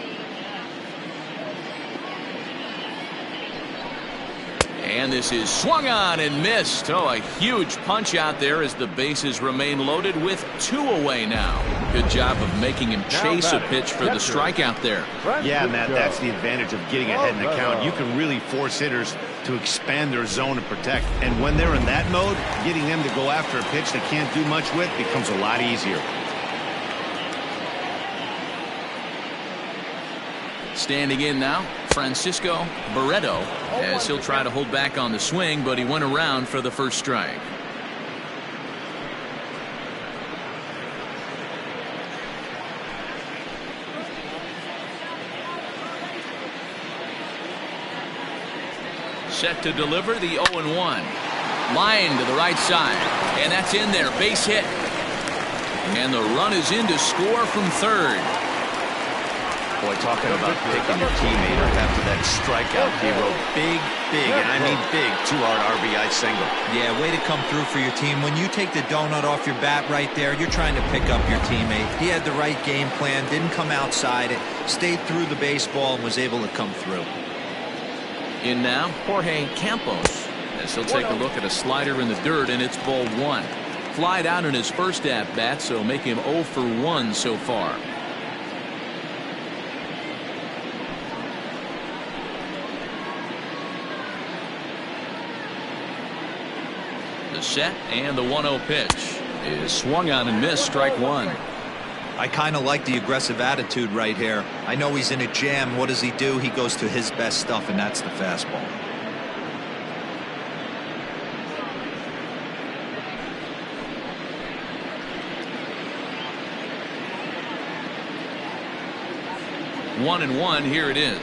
Speaker 1: And this is swung on and missed. Oh, a huge punch out there as the bases remain loaded with 2 away now. Good job of making him chase a pitch for the strikeout there.
Speaker 2: Yeah, Matt, that's the advantage of getting ahead in the count. You can really force hitters to expand their zone and protect. And when they're in that mode, getting them to go after a pitch they can't do much with becomes a lot easier.
Speaker 1: Standing in now, Francisco Barreto, as he'll try to hold back on the swing, but he went around for the first strike. Set to deliver the 0-1. Line to the right side, and that's in there. Base hit. And the run is in to score from third.
Speaker 2: Boy, talking about picking your teammate up after that strikeout, hero. Big, and I mean big, 2-hard RBI single.
Speaker 3: Yeah, way to come through for your team. When you take the donut off your bat right there, you're trying to pick up your teammate. He had the right game plan, didn't come outside it, stayed through the baseball, and was able to come through.
Speaker 1: In now, Jorge Campos, as he'll take a look at a slider in the dirt, and it's ball 1. Flied out in his first at-bat, so make him 0 for 1 so far. The set and the 1-0 pitch is swung on and missed, strike 1.
Speaker 3: I kind of like the aggressive attitude right here. I know he's in a jam. What does he do? He goes to his best stuff, and that's the fastball.
Speaker 1: One and one, here it is.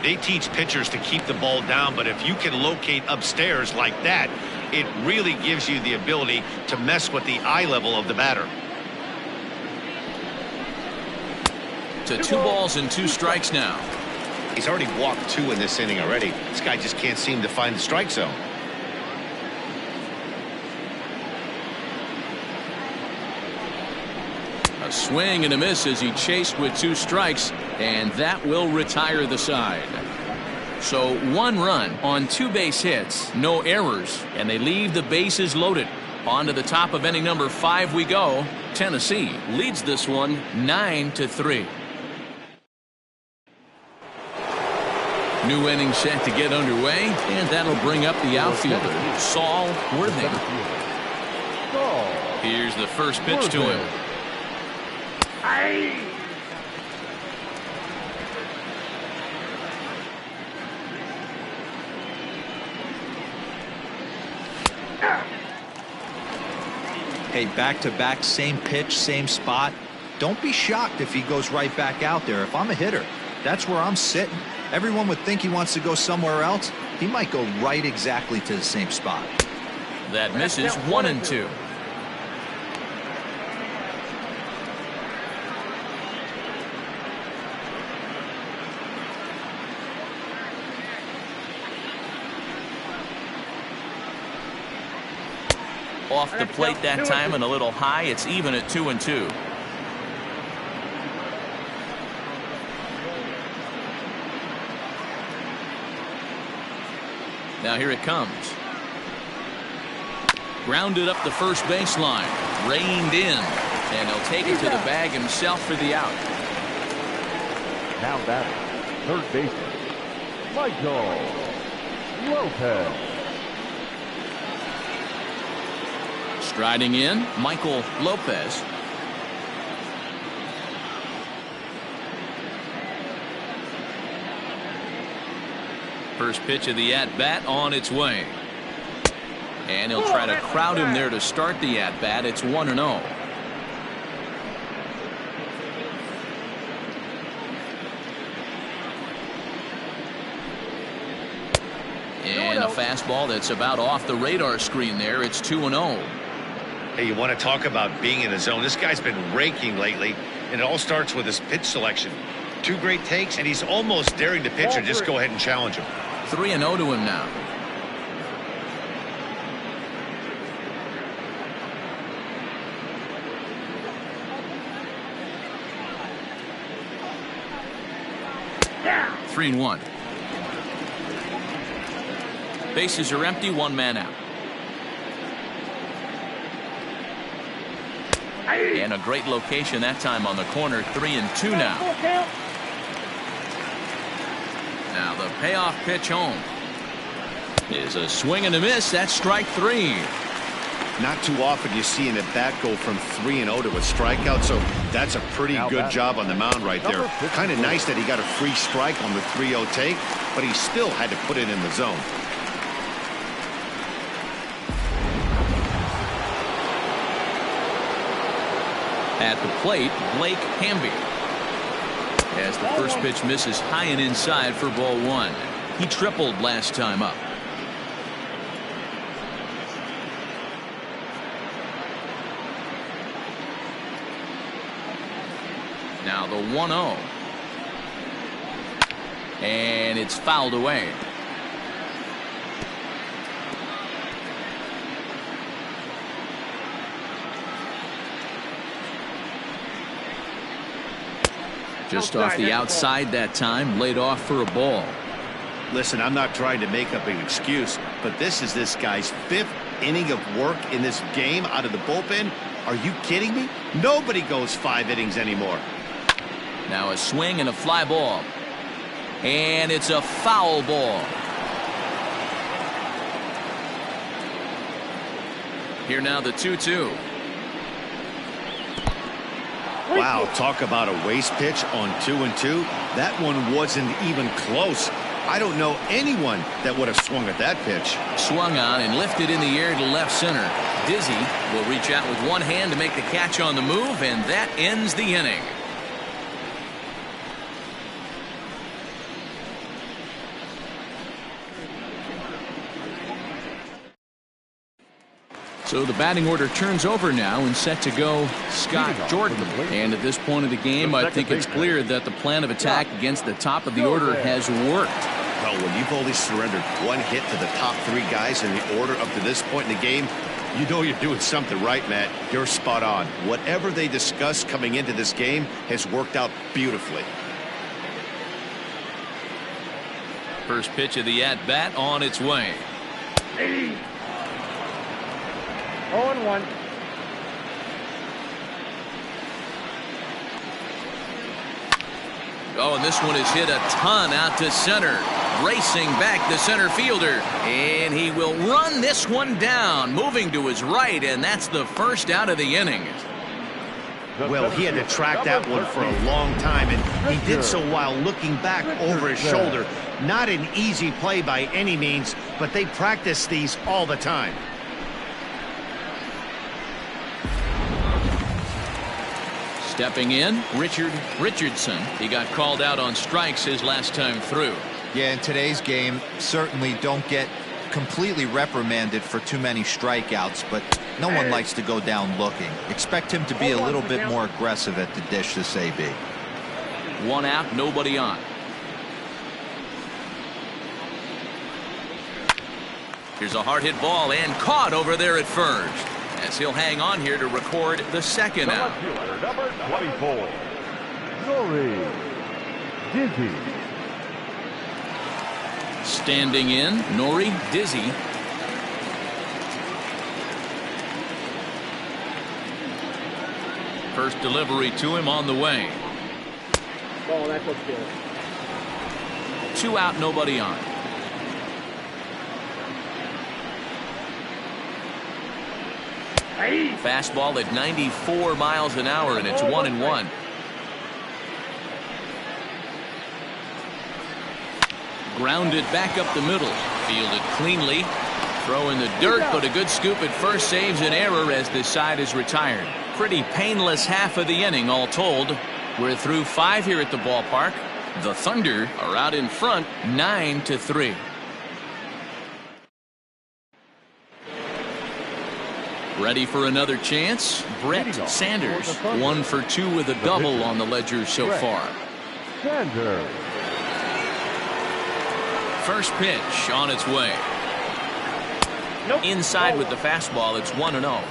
Speaker 2: They teach pitchers to keep the ball down, but if you can locate upstairs like that, it really gives you the ability to mess with the eye level of the batter.
Speaker 1: To 2 balls and 2 strikes now.
Speaker 2: He's already walked 2 in this inning already. This guy just can't seem to find the strike zone.
Speaker 1: A swing and a miss as he chased with 2 strikes, and that will retire the side. So 1 run on 2 base hits, no errors, and they leave the bases loaded. On to the top of inning number 5 we go. Tennessee leads this one 9-3. New inning set to get underway, and that'll bring up the outfielder, Saul Worthing. Here's the first pitch to him.
Speaker 3: Hey, back-to-back, same pitch, same spot. Don't be shocked if he goes right back out there. If I'm a hitter, that's where I'm sitting. Everyone would think he wants to go somewhere else. He might go right exactly to the same spot.
Speaker 1: That misses 1-2. Off the plate that time and a little high. It's even at 2-2. Now here it comes. Grounded up the first baseline. Reined in. And he'll take it to the bag himself for the out.
Speaker 5: Now batting, third baseman, Michael Lopez.
Speaker 1: Striding in, Michael Lopez. First pitch of the at-bat on its way. And he'll try to crowd him there to start the at-bat. It's 1-0. And a fastball that's about off the radar screen there. It's 2-0.
Speaker 2: Hey, you want to talk about being in the zone? This guy's been raking lately, and it all starts with his pitch selection. 2 great takes, and he's almost daring the pitcher just go ahead and challenge him.
Speaker 1: 3-0 to him now. Yeah. 3-1. Bases are empty, 1 man out. And a great location that time on the corner. 3-2 now. Now the payoff pitch home is a swing and a miss. That's strike 3.
Speaker 2: Not too often you see an at-bat go from 3-0 to a strikeout, so that's a pretty good job on the mound right there. Kind of nice that he got a free strike on the 3-0 take, but he still had to put it in the zone.
Speaker 1: At the plate, Blake Hamby. As the first pitch misses high and inside for ball 1. He tripled last time up. Now the 1-0. And it's fouled away. Just off the outside that time, laid off for a ball.
Speaker 2: Listen, I'm not trying to make up an excuse, but this is this guy's 5th inning of work in this game out of the bullpen. Are you kidding me? Nobody goes 5 innings anymore.
Speaker 1: Now a swing and a fly ball. And it's a foul ball. Here now the 2-2.
Speaker 2: Wow, talk about a waste pitch on 2-2. That one wasn't even close. I don't know anyone that would have swung at that pitch.
Speaker 1: Swung on and lifted in the air to left center. Dizzy will reach out with one hand to make the catch on the move, and that ends the inning. So the batting order turns over now and set to go Scott Jordan. And at this point of the game, I think it's clear that the plan of attack against the top of the order has worked.
Speaker 2: Well, when you've only surrendered 1 hit to the top 3 guys in the order up to this point in the game, you know you're doing something right, Matt. You're spot on. Whatever they discussed coming into this game has worked out beautifully.
Speaker 1: First pitch of the at-bat on its way.
Speaker 6: 0-1.
Speaker 1: Oh, and this one is hit a ton out to center. Racing back the center fielder. And he will run this one down. Moving to his right, and that's the first out of the inning.
Speaker 2: Well, he had to track that one for a long time, and he did so while looking back over his shoulder. Not an easy play by any means, but they practice these all the time.
Speaker 1: Stepping in, Richard Richardson. He got called out on strikes his last time through.
Speaker 3: Yeah, in today's game, certainly don't get completely reprimanded for too many strikeouts, but no one likes to go down looking. Expect him to be a little bit more aggressive at the dish this AB.
Speaker 1: 1 out, nobody on. Here's a hard hit ball and caught over there at first, as he'll hang on here to record the second out.
Speaker 5: Number 24, Nori Dizzy.
Speaker 1: Standing in, Nori Dizzy. First delivery to him on the way.
Speaker 6: Oh, that looks good.
Speaker 1: 2 out, nobody on. Fastball at 94 miles an hour, and it's 1-1. Grounded back up the middle. Fielded cleanly. Throw in the dirt, but a good scoop at first saves an error as this side is retired. Pretty painless half of the inning, all told. We're through 5 here at the ballpark. The Thunder are out in front, 9-3. Ready for another chance? Brett Sanders, 1 for 2 with a double on the ledger so far.
Speaker 5: Sanders.
Speaker 1: First pitch on its way. Inside with the fastball. It's 1-0.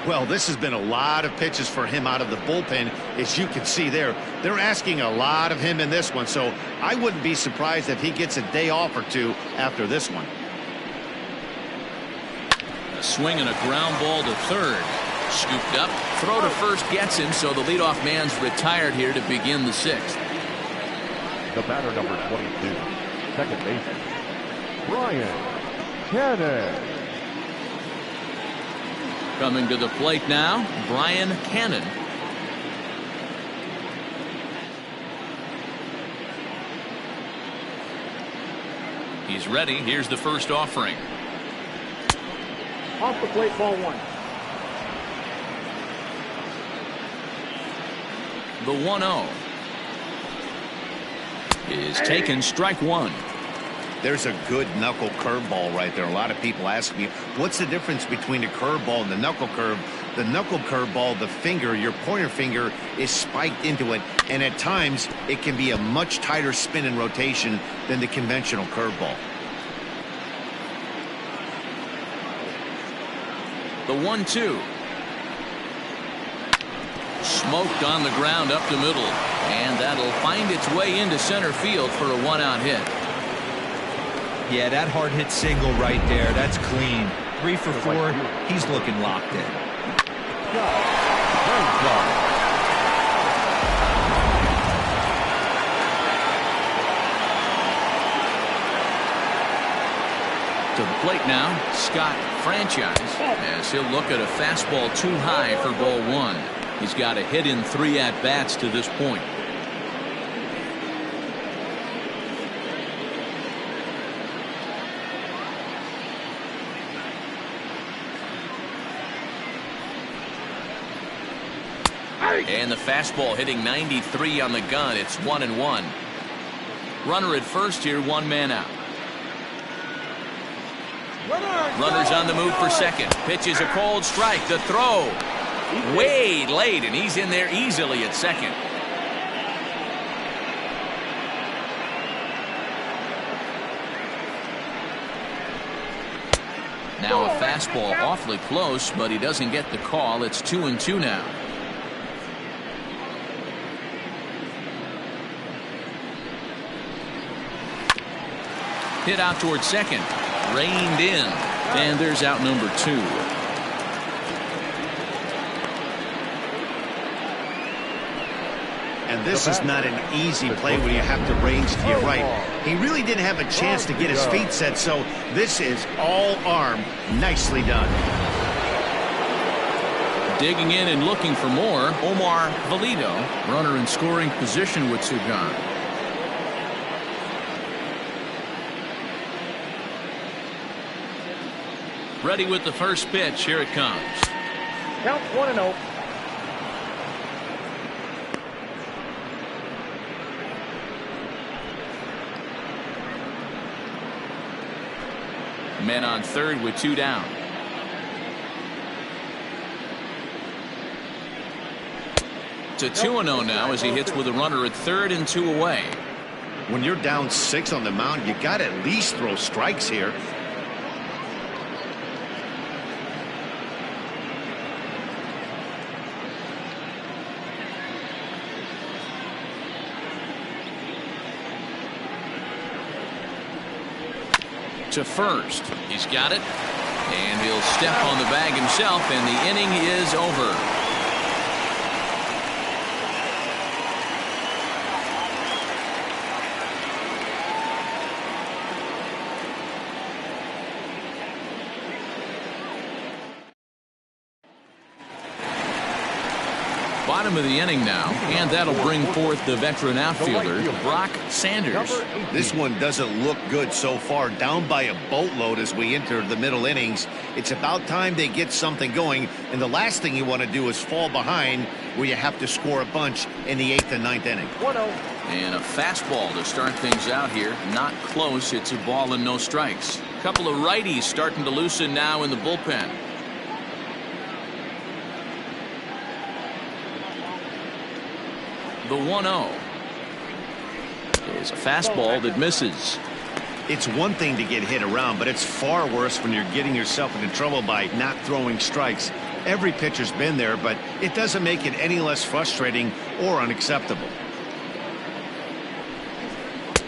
Speaker 2: Well, this has been a lot of pitches for him out of the bullpen, as you can see there. They're asking a lot of him in this one, so I wouldn't be surprised if he gets a day off or two after this one.
Speaker 1: A swing and a ground ball to third. Scooped up. Throw to first gets him, so the leadoff man's retired here to begin the 6th.
Speaker 5: The batter, number 22, second baseman, Brian Cannon.
Speaker 1: Coming to the plate now, Brian Cannon. He's ready. Here's the first offering.
Speaker 6: Off the plate, ball 1.
Speaker 1: The 1-0 is taken, strike 1.
Speaker 2: There's a good knuckle curveball right there. A lot of people ask me, what's the difference between a curveball and the knuckle curve? The knuckle curveball, the finger, your pointer finger, is spiked into it, and at times it can be a much tighter spin and rotation than the conventional curveball.
Speaker 1: The 1-2. Smoked on the ground up the middle, and that'll find its way into center field for a 1-out hit.
Speaker 3: Yeah, that hard hit single right there, that's clean. 3 for 4, he's looking locked in.
Speaker 1: To the plate now, Scott Franchise, as he'll look at a fastball too high for ball 1. He's got a hit in 3 at-bats to this point. And the fastball hitting 93 on the gun. It's 1-1. Runner at first here, 1 man out. Runner's on the move for second. Pitch is a cold strike. The throw way late, and he's in there easily at second. Now a fastball awfully close, but he doesn't get the call. It's 2-2 now. Hit out towards second. Reined in. And there's out number 2.
Speaker 2: And this is not an easy play when you have to range to your right. He really didn't have a chance to get his feet set, so this is all arm. Nicely done.
Speaker 1: Digging in and looking for more, Omar Valido, runner in scoring position with two gone. Ready with the first pitch. Here it comes.
Speaker 6: Count 1-0.
Speaker 1: Men on third with two down. To 2-0 now as he hits with a runner at third and two away.
Speaker 2: When you're down 6 on the mound, you got to at least throw strikes here.
Speaker 1: To first. He's got it. And he'll step on the bag himself, and the inning is over. Bottom of the inning now, and that'll bring forth the veteran outfielder, Brock Sanders.
Speaker 2: This one doesn't look good so far. Down by a boatload as we enter the middle innings. It's about time they get something going, and the last thing you want to do is fall behind where you have to score a bunch in the 8th and 9th inning.
Speaker 6: 1-0.
Speaker 1: And a fastball to start things out here. Not close. It's a ball and no strikes. A couple of righties starting to loosen now in the bullpen. The 1-0 is a fastball that misses.
Speaker 2: It's one thing to get hit around, but it's far worse when you're getting yourself into trouble by not throwing strikes. Every pitcher's been there, but it doesn't make it any less frustrating or unacceptable.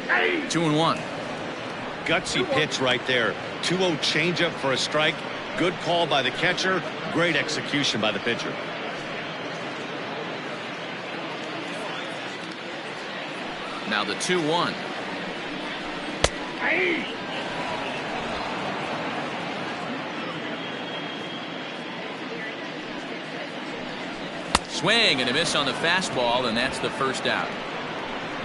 Speaker 1: 2-1.
Speaker 2: Gutsy pitch right there. 2-0 changeup for a strike. Good call by the catcher. Great execution by the pitcher.
Speaker 1: Now the 2-1. Swing and a miss on the fastball, and that's the first out.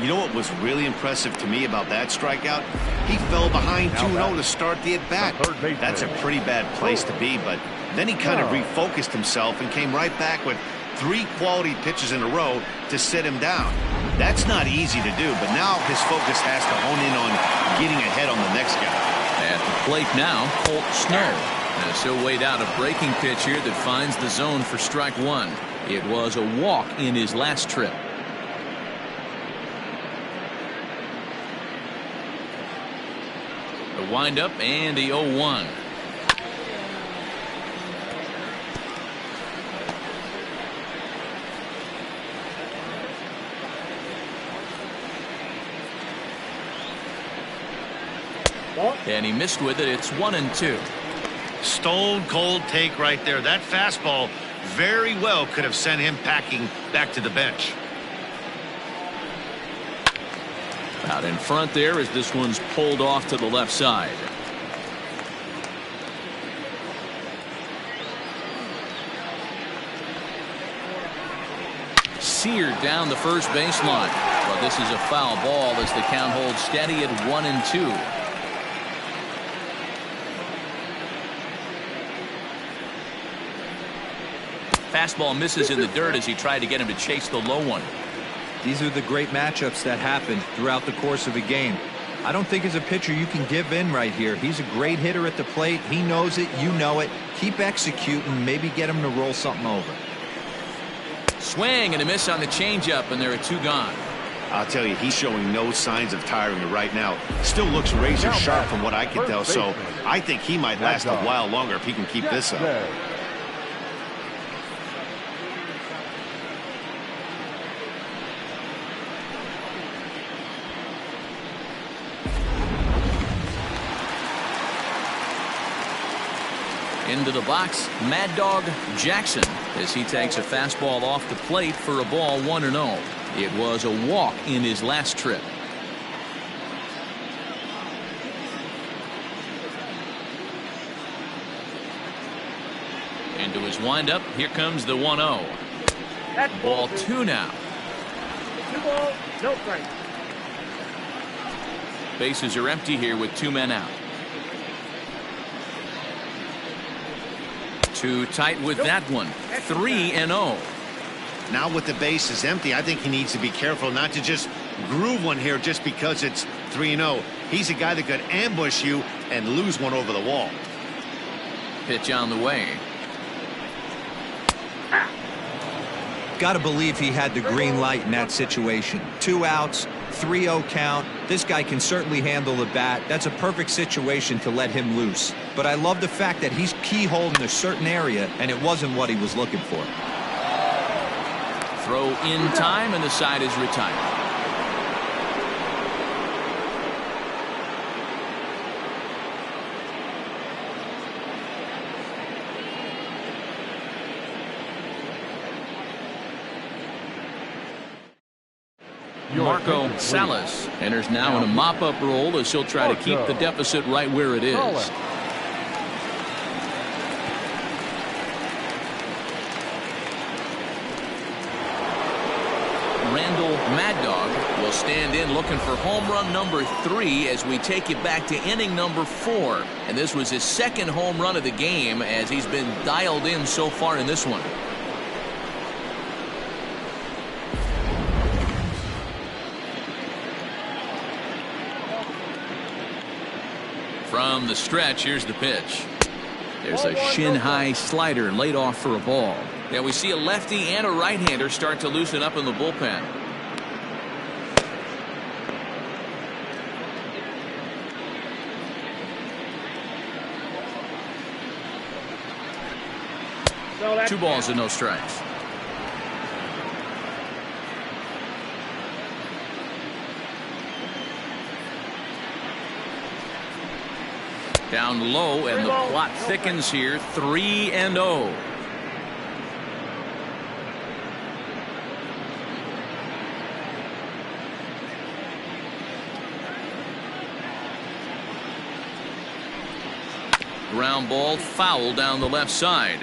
Speaker 2: You know what was really impressive to me about that strikeout? He fell behind 2-0 to start the at-bat. That's a pretty bad place to be, but then he kind of refocused himself and came right back with 3 quality pitches in a row to sit him down. That's not easy to do, but now his focus has to hone in on getting ahead on the next guy.
Speaker 1: At the plate now, Colt Snow. As he'll wait out a breaking pitch here that finds the zone for strike one. It was a walk in his last trip. The windup and the 0-1. And he missed with it. It's 1-2.
Speaker 2: Stone cold take right there. That fastball very well could have sent him packing back to the bench.
Speaker 1: Out in front there as this one's pulled off to the left side. Seared down the first baseline. Well, this is a foul ball as the count holds steady at 1-2. Fastball misses in the dirt as he tried to get him to chase the low one.
Speaker 3: These are the great matchups that happen throughout the course of a game. I don't think as a pitcher you can give in right here. He's a great hitter at the plate. He knows it. You know it. Keep executing. Maybe get him to roll something over.
Speaker 1: Swing and a miss on the changeup, and there are 2 gone.
Speaker 2: I'll tell you, he's showing no signs of tiring right now. Still looks razor sharp from what I can tell, so I think he might last a while longer if he can keep this up.
Speaker 1: Into the box, Mad Dog Jackson, as he takes a fastball off the plate for a ball 1-0. It was a walk in his last trip. Into his windup. Here comes the 1-0.
Speaker 6: That's
Speaker 1: Ball 2 now.
Speaker 6: 2 balls, no strikes.
Speaker 1: Bases are empty here with 2 men out. Too tight with that one. 3-0.
Speaker 2: Now with the bases empty, I think he needs to be careful not to just groove one here just because it's 3-0. He's a guy that could ambush you and lose one over the wall.
Speaker 1: Pitch on the way.
Speaker 3: Got to believe he had the green light in that situation. 2 outs, 3-0 count. This guy can certainly handle the bat. That's a perfect situation to let him loose. But I love the fact that he's keyholed in a certain area, and it wasn't what he was looking for.
Speaker 1: Throw in time, and the side is retired. Marco Salas enters now in a mop-up role as he'll try to keep the deficit right where it is. Randall Mad Dog will stand in looking for home run number 3 as we take it back to inning number 4. And this was his second home run of the game as he's been dialed in so far in this one. From the stretch, here's the pitch. There's a shin-high slider laid off for a ball. Yeah, we see a lefty and a right-hander start to loosen up in the bullpen.
Speaker 6: So
Speaker 1: 2 balls and no strikes. Down low, and the plot thickens here. 3-0. Ground ball foul down the left side.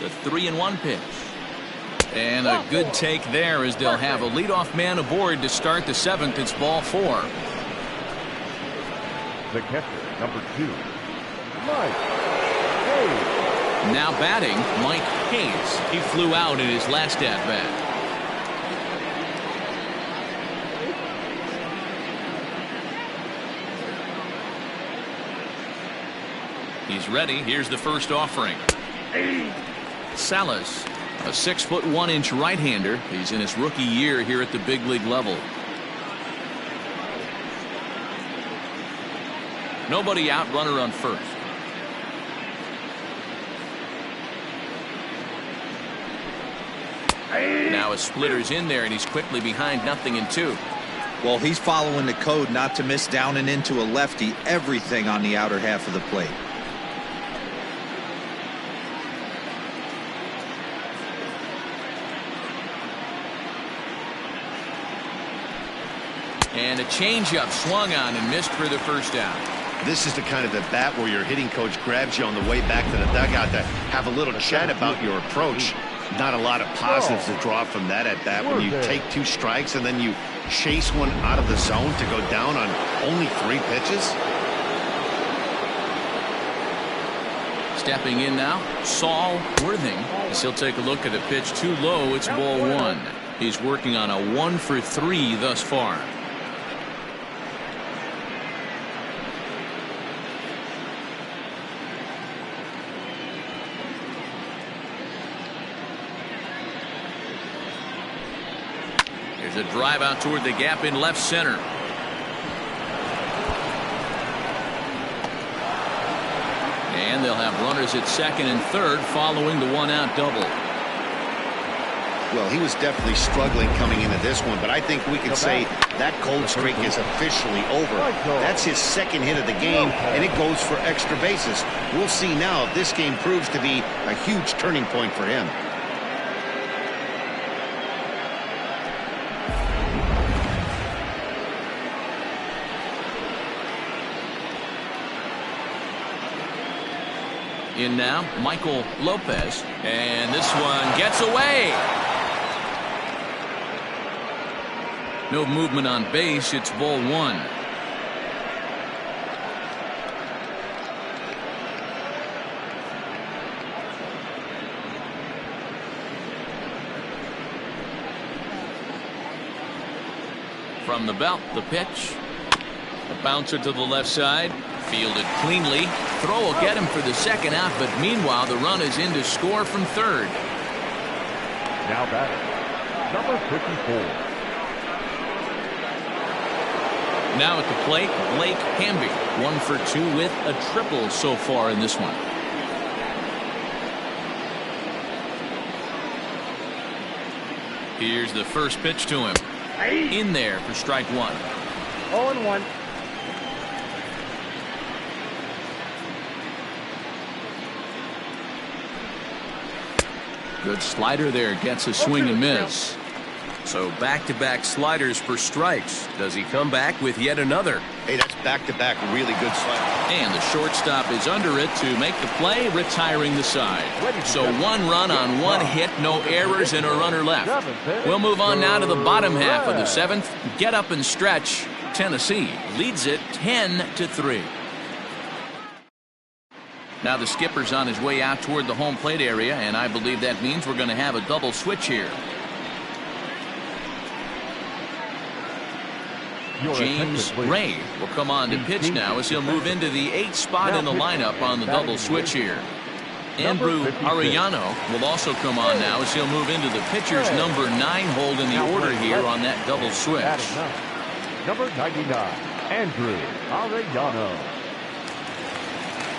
Speaker 1: The 3-1 pitch. And a good take there as they'll have a leadoff man aboard to start the 7th. It's ball 4.
Speaker 5: The catcher, number 2, Mike Hayes.
Speaker 1: Now batting, Mike Hayes. He flew out in his last at-bat. He's ready. Here's the first offering. Salas, a 6'1" right-hander. He's in his rookie year here at the big league level. Nobody out, runner on first. Now a splitter's in there, and he's quickly behind 0-2.
Speaker 3: Well, he's following the code not to miss down and into a lefty. Everything on the outer half of the plate.
Speaker 1: And a changeup swung on and missed for the first out.
Speaker 2: This is the kind of at bat where your hitting coach grabs you on the way back to the dugout to have a little chat about your approach. Not a lot of positives to draw from that at bat when you take 2 strikes and then you chase one out of the zone to go down on only 3 pitches.
Speaker 1: Stepping in now, Saul Worthing. As he'll take a look at a pitch too low. It's ball 1. He's working on a 1 for 3 thus far. There's a drive out toward the gap in left center. And they'll have runners at second and third following the 1-out double.
Speaker 2: Well, he was definitely struggling coming into this one, but I think we can say that cold streak is officially over. That's his second hit of the game, and it goes for extra bases. We'll see now if this game proves to be a huge turning point for him.
Speaker 1: In now, Michael Lopez, and this one gets away. No movement on base. It's ball one. From the belt, the pitch. A bouncer to the left side. Fielded cleanly. Throw will get him for the second out, but meanwhile the run is in to score from third.
Speaker 5: Now batting, number 54.
Speaker 1: Now at the plate, Blake Hamby. 1 for 2 with a triple so far in this one. Here's the first pitch to him. In there for strike one.
Speaker 6: 0-1.
Speaker 1: Good slider there, gets a swing and miss. So back-to-back sliders for strikes. Does he come back with yet another?
Speaker 2: Hey, that's back-to-back really good slide.
Speaker 1: And the shortstop is under it to make the play, retiring the side. So 1 run on 1 hit, no errors, and a runner left. We'll move on now to the bottom half of the 7th. Get up and stretch. Tennessee leads it 10-3. Now the skipper's on his way out toward the home plate area, and I believe that means we're going to have a double switch here. James Ray will come on to pitch now as he'll move into the 8th spot in the lineup on the double switch here. Andrew Arellano will also come on now as he'll move into the pitcher's number 9 hold in the order here on that double switch.
Speaker 5: Number 99, Andrew Arellano.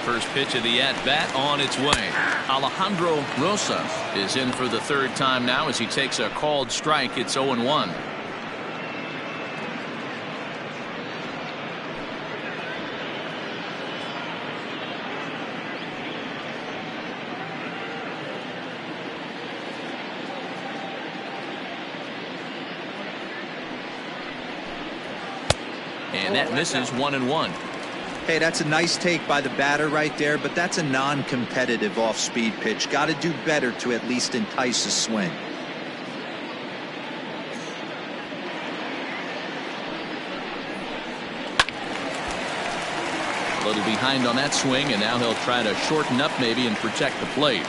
Speaker 1: First pitch of the at-bat on its way. Alejandro Rosas is in for the 3rd time now as he takes a called strike. It's 0-1. And that misses 1-1.
Speaker 3: Hey, that's a nice take by the batter right there, but that's a non-competitive off-speed pitch. Got to do better to at least entice a swing.
Speaker 1: A little behind on that swing, and now he'll try to shorten up maybe and protect the plate.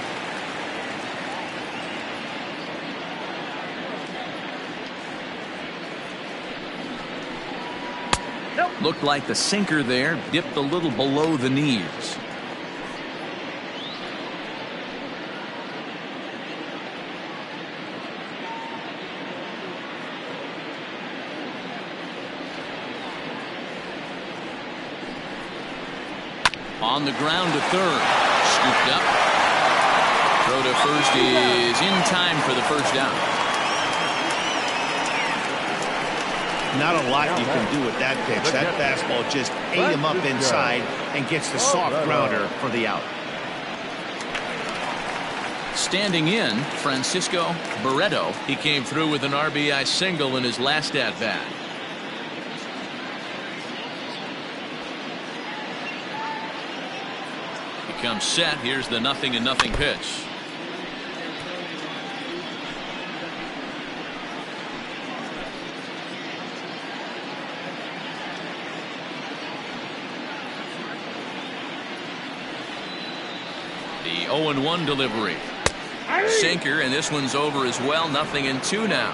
Speaker 1: Looked like the sinker there dipped a little below the knees. On the ground to third. Scooped up. Throw to first is in time for the first out.
Speaker 2: Not a lot you can do with that pitch. That fastball just ate him up inside and gets the soft grounder for the out.
Speaker 1: Standing in, Francisco Barreto. He came through with an RBI single in his last at-bat. He comes set. Here's the 0-0 pitch. The 0-1 delivery. Sinker, and this one's over as well. 0-2 now.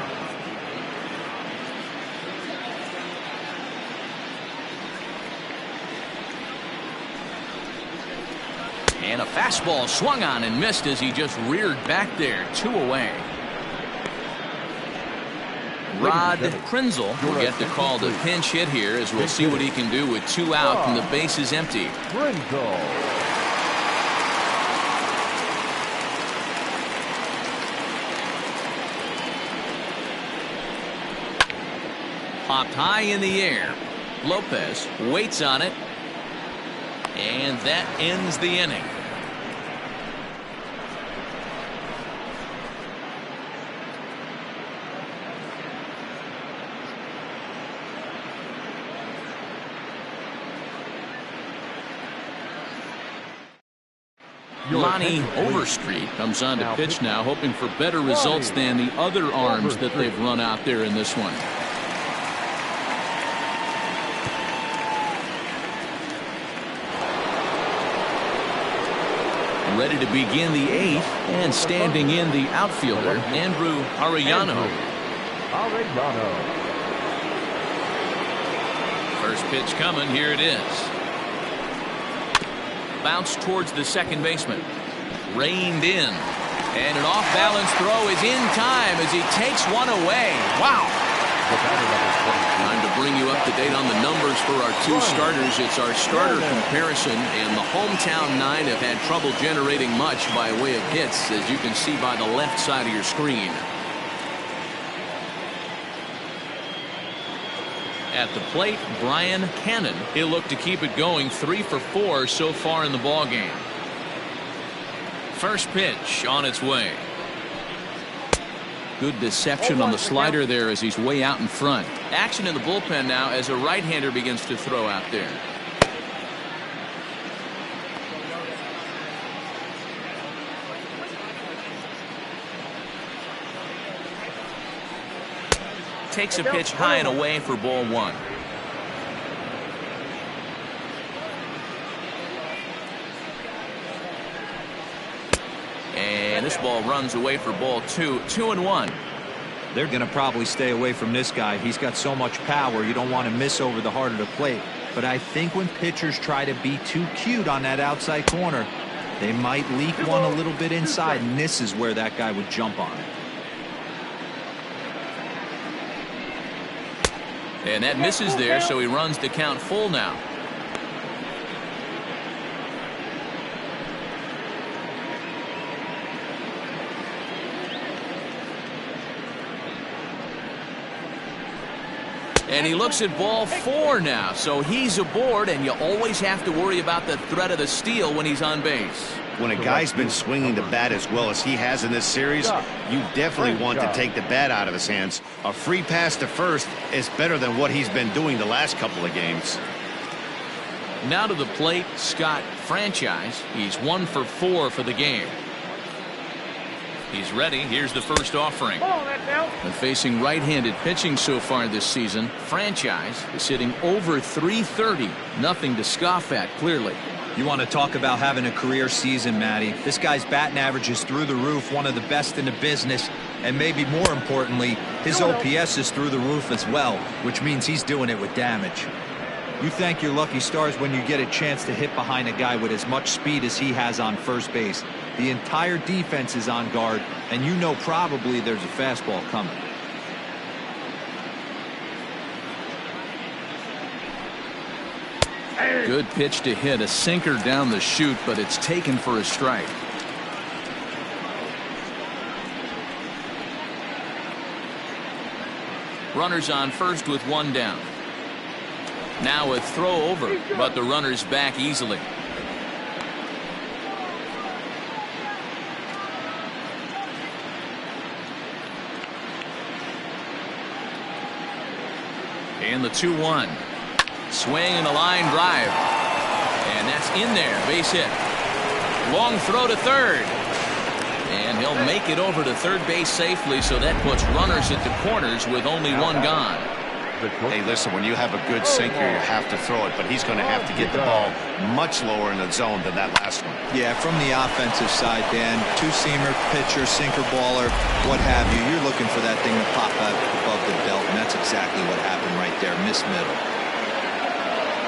Speaker 1: And a fastball swung on and missed as he just reared back there. 2 away. Rod Prinzel will get the call to pinch hit here as we'll see what he can do with 2 out and the base is empty.
Speaker 5: Prinzel.
Speaker 1: high in the air. Lopez waits on it. And that ends the inning. Lonnie Overstreet comes on to pitch now, hoping for better results than the other arms that they've run out there in this one. Ready to begin the 8th, and standing in the outfielder, Andrew Arellano. First pitch coming, here it is. Bounce towards the second baseman. Reined in. And an off-balance throw is in time as he takes one away. Wow. Time to bring you up to date on the numbers for our two starters. It's our starter comparison, and the hometown 9 have had trouble generating much by way of hits, as you can see by the left side of your screen. At the plate, Brian Cannon. He'll look to keep it going, 3 for 4 so far in the ball game. First pitch on its way. Good deception on the slider there as he's way out in front. Action in the bullpen now as a right-hander begins to throw out there. Takes a pitch high and away for ball 1. And this ball runs away for ball 2. 2-1.
Speaker 3: They're going to probably stay away from this guy. He's got so much power, you don't want to miss over the heart of the plate. But I think when pitchers try to be too cute on that outside corner, they might leak one a little bit inside, and this is where that guy would jump on it.
Speaker 1: And that misses there, so he runs the count full now. And he looks at ball 4 now, so he's aboard, and you always have to worry about the threat of the steal when he's on base.
Speaker 2: When a guy's been swinging the bat as well as he has in this series, you definitely want to take the bat out of his hands. A free pass to first is better than what he's been doing the last couple of games.
Speaker 1: Now to the plate, Scott Franchise. He's 1 for 4 for the game. He's ready. Here's the first offering. And facing right-handed pitching so far this season, Franchise is hitting over .330. Nothing to scoff at, clearly.
Speaker 3: You want to talk about having a career season, Matty. This guy's batting average is through the roof, one of the best in the business, and maybe more importantly, his OPS is through the roof as well, which means he's doing it with damage. You thank your lucky stars when you get a chance to hit behind a guy with as much speed as he has on first base. The entire defense is on guard, and you know probably there's a fastball coming.
Speaker 1: Good pitch to hit, a sinker down the chute, but it's taken for a strike. Runners on first with 1 down. Now a throw over, but the runner's back easily. And the 2-1. Swing and a line drive. And that's in there. Base hit. Long throw to third. And he'll make it over to third base safely, so that puts runners at the corners with only 1 gone.
Speaker 2: Hey, listen, when you have a good sinker, you have to throw it, but he's going to have to get the ball much lower in the zone than that last one.
Speaker 3: Yeah, from the offensive side, Dan, two-seamer, pitcher, sinker baller, what have you, you're looking for that thing to pop out above the belt, and that's exactly what happened right there. Miss middle.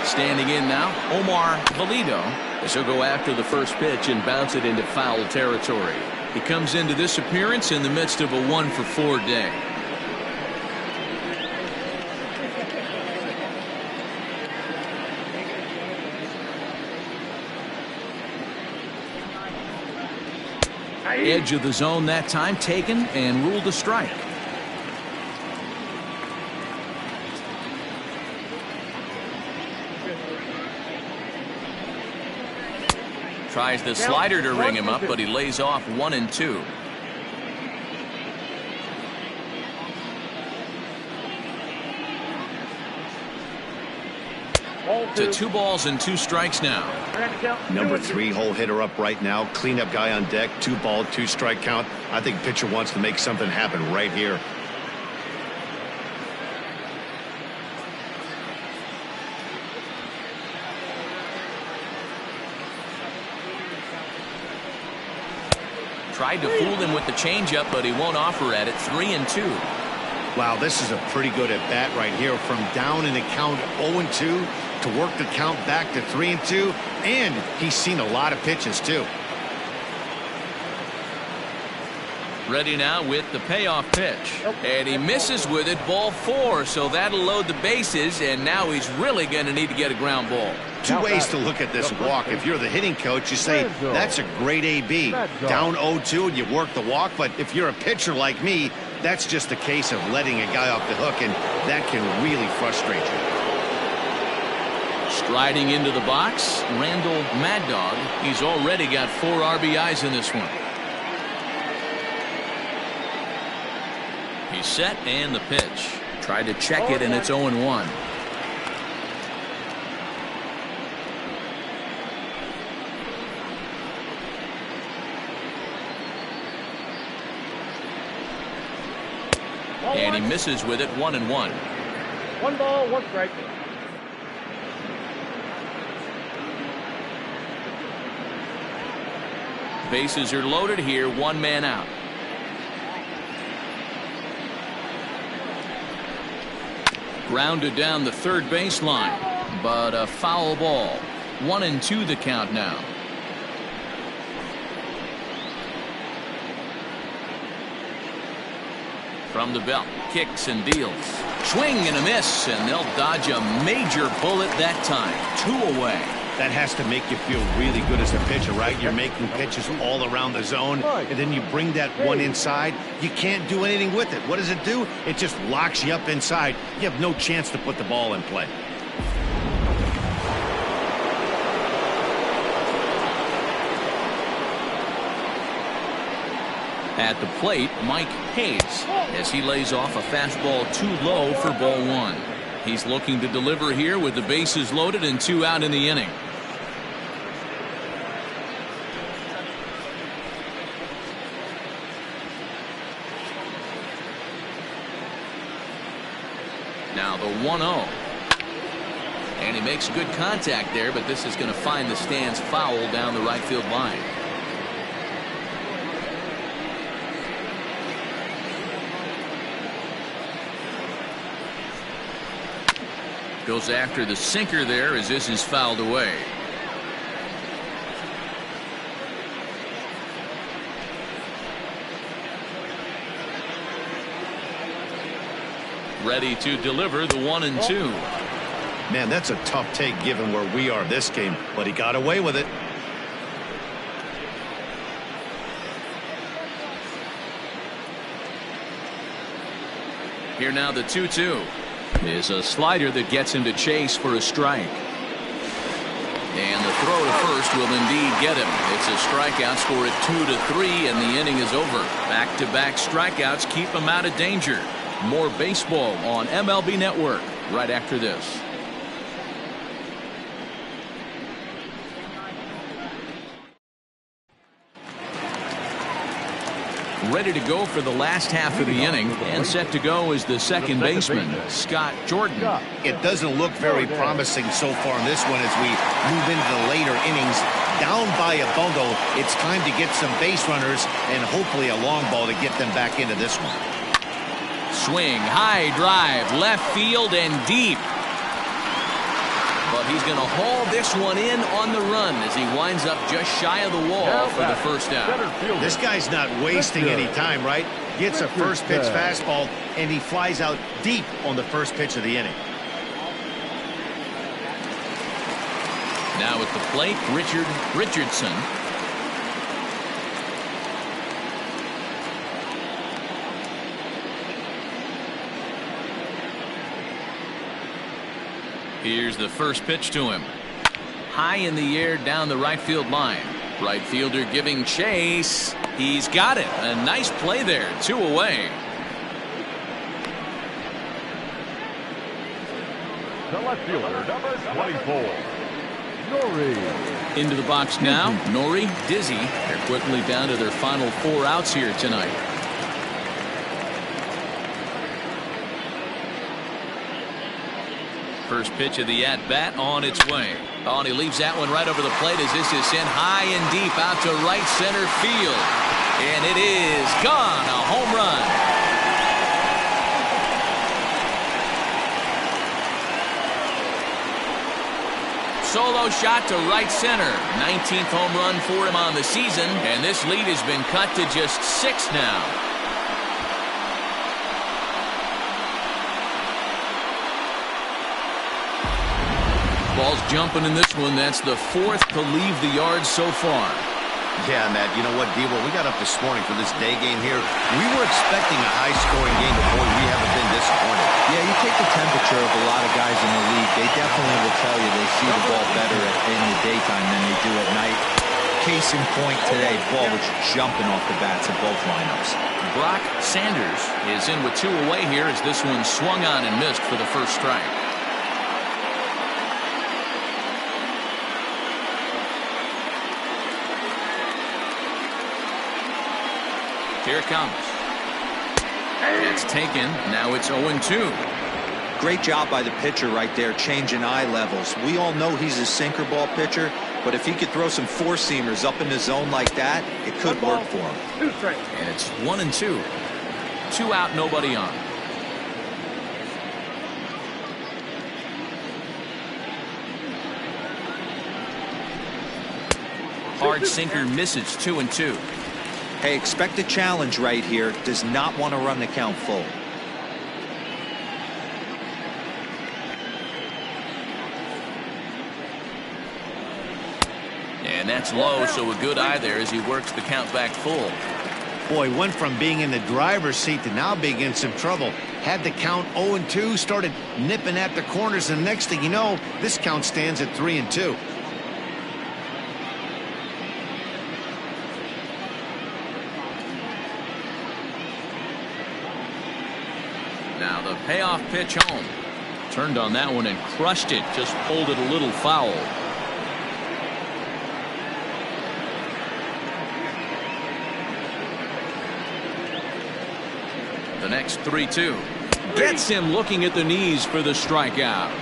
Speaker 1: Standing in now, Omar Valido, as he'll go after the first pitch and bounce it into foul territory. He comes into this appearance in the midst of a 1 for 4 day. Edge of the zone that time taken and ruled a strike. Tries the slider to ring him up, but he lays off 1-2. To 2 balls and 2 strikes now.
Speaker 2: Number 3 hole hitter up right now. Cleanup guy on deck. 2 ball, 2 strike count. I think pitcher wants to make something happen right here.
Speaker 1: Tried to fool him with the changeup, but he won't offer at it. 3-2.
Speaker 2: Wow, this is a pretty good at bat right here. From down in the count 0-2 to work the count back to 3-2, and he's seen a lot of pitches too.
Speaker 1: Ready now with the payoff pitch, and he misses with it. Ball 4, so that'll load the bases, and now he's really going to need to get a ground ball.
Speaker 2: 2 ways to look at this walk. If you're the hitting coach, you say that's a great AB. Down 0-2 and you work the walk, but if you're a pitcher like me, that's just a case of letting a guy off the hook, and that can really frustrate you.
Speaker 1: Striding into the box, Randall Mad Dog. He's already got 4 RBIs in this one. He's set, and the pitch. Tried to check it, and it's 0-1. And he misses with it. 1-1.
Speaker 6: 1 ball, 1 strike.
Speaker 1: Bases are loaded here. 1 man out. Grounded down the third baseline, but a foul ball. 1-2 the count now. From the belt, kicks and deals. Swing and a miss, and they'll dodge a major bullet that time. 2 away.
Speaker 2: That has to make you feel really good as a pitcher, right? You're making pitches all around the zone, and then you bring that one inside. You can't do anything with it. What does it do? It just locks you up inside. You have no chance to put the ball in play.
Speaker 1: At the plate, Mike Hayes, as he lays off a fastball too low for ball 1. He's looking to deliver here with the bases loaded and 2 out in the inning. Now the 1-0. And he makes good contact there, but this is going to find the stands foul down the right field line. Goes after the sinker there as this is fouled away. Ready to deliver the 1-2.
Speaker 2: Man, that's a tough take given where we are this game, but he got away with it.
Speaker 1: Here now the 2-2 is a slider that gets him to chase for a strike. And the throw to first will indeed get him. It's a strikeout, score at 2-3, and the inning is over. Back-to-back strikeouts keep him out of danger. More baseball on MLB Network right after this. Ready to go for the last half of the inning, and set to go is the second baseman, Scott Jordan.
Speaker 2: It doesn't look very promising so far in this one as we move into the later innings. Down by a bundle, it's time to get some base runners and hopefully a long ball to get them back into this one.
Speaker 1: Swing, high drive, left field and deep. But he's going to haul this one in on the run as he winds up just shy of the wall for the first out.
Speaker 2: This guy's not wasting any time, right? Gets a first pitch fastball, and he flies out deep on the first pitch of the inning.
Speaker 1: Now at the plate, Richard Richardson. Here's the first pitch to him. High in the air down the right field line. Right fielder giving chase. He's got it. A nice play there. 2 away.
Speaker 5: The left fielder, number 24, Nori.
Speaker 1: Into the box now. Nori, Dizzy. They're quickly down to their final 4 outs here tonight. First pitch of the at-bat on its way. Oh, and he leaves that one right over the plate as this is sent high and deep out to right center field. And it is gone. A home run. Solo shot to right center. 19th home run for him on the season. And this lead has been cut to just 6 now. Ball's jumping in this one. That's the 4th to leave the yard so far.
Speaker 2: Yeah, Matt, you know what, Debo? We got up this morning for this day game here. We were expecting a high-scoring game, but boy, we haven't been disappointed.
Speaker 3: Yeah, you take the temperature of a lot of guys in the league. They definitely will tell you they see the ball better in the daytime than they do at night. Case in point today, ball was jumping off the bats of both lineups.
Speaker 1: Brock Sanders is in with 2 away here as this one swung on and missed for the first strike. Here it comes. It's taken. Now it's 0-2.
Speaker 3: Great job by the pitcher right there, changing eye levels. We all know he's a sinker ball pitcher, but if he could throw some 4-seamers up in the zone like that, it could work for him.
Speaker 6: 2 strikes.
Speaker 1: And it's 1-2. 2 out, nobody on. Hard sinker misses. 2-2.
Speaker 3: Hey, expect a challenge right here. Does not want to run the count full.
Speaker 1: And that's low, so a good eye there as he works the count back full.
Speaker 2: Boy, went from being in the driver's seat to now being in some trouble. Had the count 0-2, started nipping at the corners, and the next thing you know, this count stands at 3-2.
Speaker 1: Now the payoff pitch home. Turned on that one and crushed it. Just pulled it a little foul. The next 3-2. Gets him looking at the knees for the strikeout.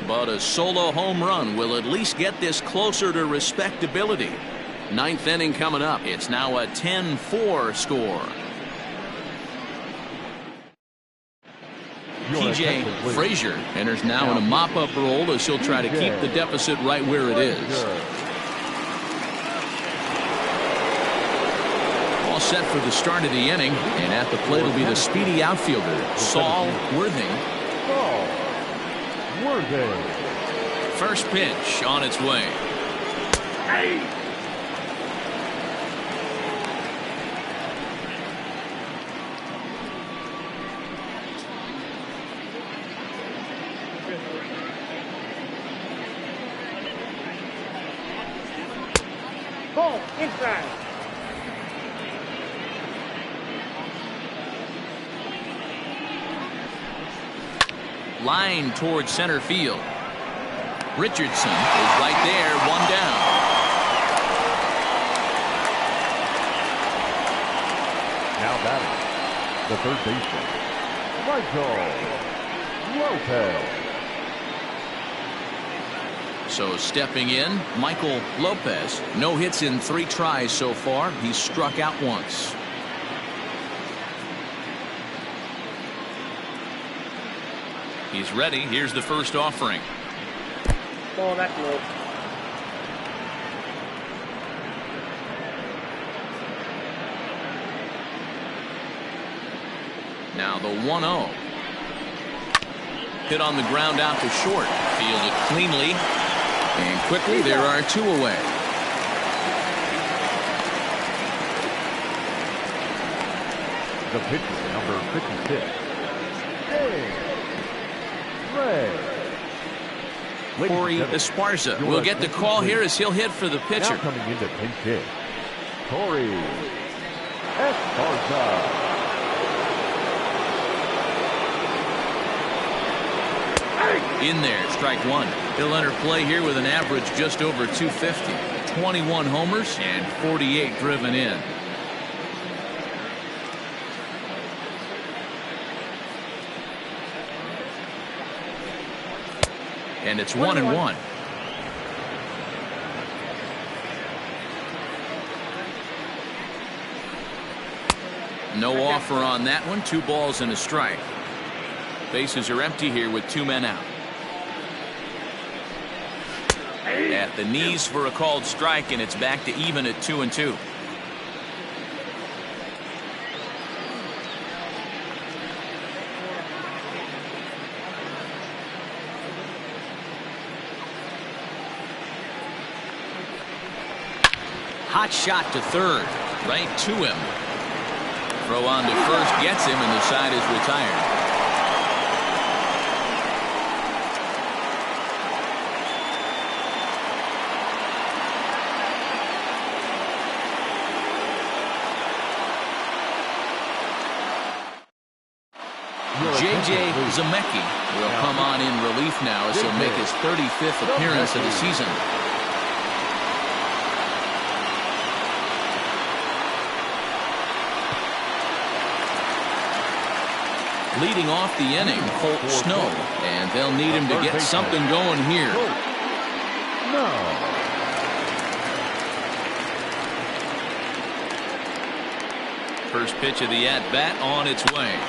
Speaker 1: But a solo home run will at least get this closer to respectability. 9th inning coming up. It's now a 10-4 score. TJ Frazier enters now in a mop-up role as he'll try to keep the deficit right where it is. All set for the start of the inning, and at the plate will be the speedy outfielder, Saul Worthing. First pitch on its way.
Speaker 6: Ball inside.
Speaker 1: Line towards center field. Richardson is right there, 1 down.
Speaker 5: Now batting, the third baseman, Michael Lopez.
Speaker 1: So stepping in, Michael Lopez. No hits in 3 tries so far. He's struck out once. He's ready. Here's the first offering.
Speaker 6: Ball that low.
Speaker 1: Now the 1-0. Hit on the ground out to short. Fielded cleanly. And quickly there are 2 away.
Speaker 5: The pitcher, number 56, Ray.
Speaker 1: Corey Esparza will get the call here as he'll hit for the pitcher.
Speaker 5: Now coming into pinch hit, Corey Esparza.
Speaker 1: In there, strike one. He'll enter play here with an average just over 250. 21 homers and 48 driven in. And it's 1-1. No offer on that one. 2 balls and a strike. Bases are empty here with 2 men out. At the knees for a called strike, and it's back to even at 2-2. Hot shot to third, right to him. Throw on to first gets him, and the side is retired. J.J. Zemecki will come on in relief now as he'll make his 35th appearance of the season. Leading off the inning, Colt Snow, and they'll need him to get something going here. First pitch of the at-bat on its way.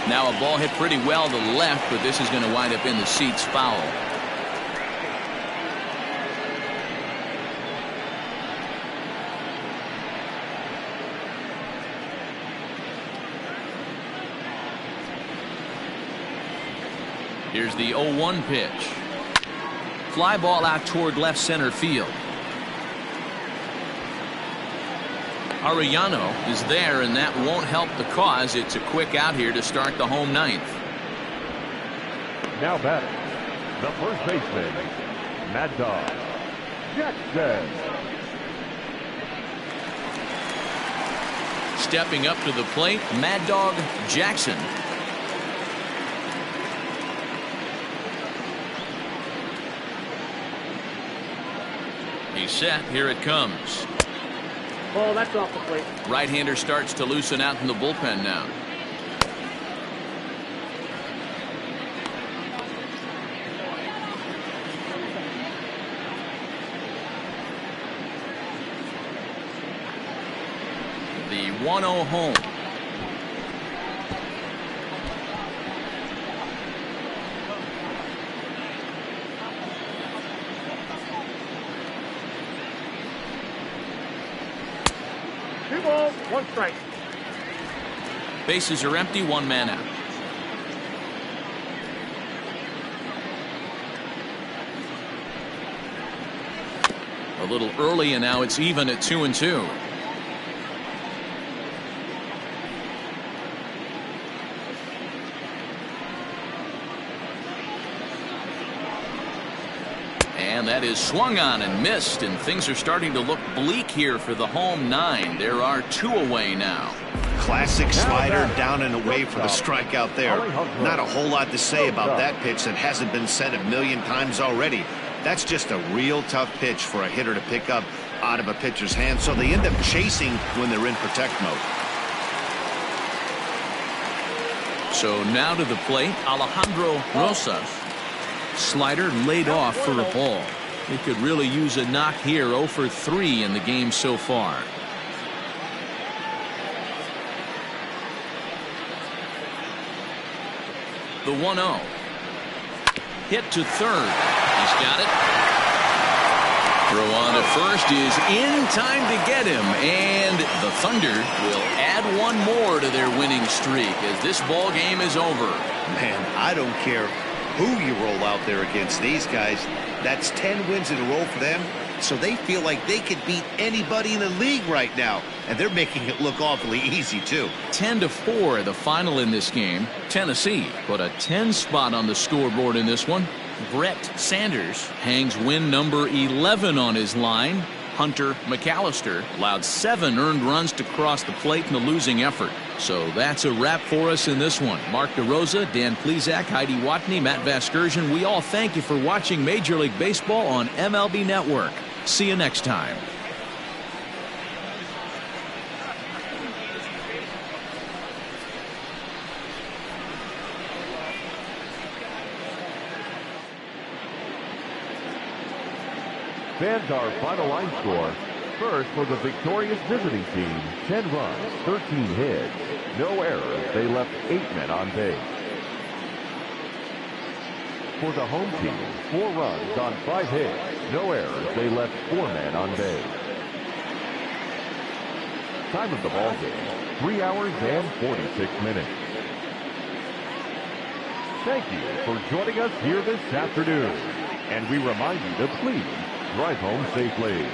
Speaker 1: Now a ball hit pretty well to the left, but this is going to wind up in the seats foul. Here's the 0-1 pitch. Fly ball out toward left center field. Arellano is there, and that won't help the cause. It's a quick out here to start the home ninth.
Speaker 5: Now batting, the first baseman, Mad Dog Jackson.
Speaker 1: Stepping up to the plate, Mad Dog Jackson. He's set. Here it comes.
Speaker 6: Oh, that's off the plate.
Speaker 1: Right-hander starts to loosen out in the bullpen now. The 1-0 home.
Speaker 6: One strike.
Speaker 1: Bases are empty, 1 man out. A little early, and now it's even at 2-2. And that is swung on and missed, and things are starting to look bleak here for the home nine. There are 2 away now.
Speaker 2: Classic slider down and away for the strikeout there. Not a whole lot to say about that pitch that hasn't been said a million times already. That's just a real tough pitch for a hitter to pick up out of a pitcher's hand, so they end up chasing when they're in protect mode.
Speaker 1: So now to the plate, Alejandro Rosas. Slider laid off for a ball. He could really use a knock here. 0 for 3 in the game so far. The 1-0. Hit to third. He's got it. Throw on to first is in time to get him, and the Thunder will add 1 more to their winning streak as this ball game is over.
Speaker 2: Man, I don't care who you roll out there against these guys. That's 10 wins in a row for them, so they feel like they could beat anybody in the league right now, and they're making it look awfully easy too.
Speaker 1: 10-4 the final in this game. Tennessee put a 10 spot on the scoreboard in this one. Brett Sanders hangs win number 11 on his line. Hunter McAllister allowed 7 earned runs to cross the plate in the losing effort. So that's a wrap for us in this one. Mark DeRosa, Dan Plesac, Heidi Watney, Matt Vasgersian, we all thank you for watching Major League Baseball on MLB Network. See you next time.
Speaker 5: Fans, our final line score. First, for the victorious visiting team, 10 runs, 13 hits, no errors. They left 8 men on base. For the home team, 4 runs on 5 hits, no errors. They left 4 men on base. Time of the ball game, 3 hours and 46 minutes. Thank you for joining us here this afternoon. And we remind you to please drive home safely.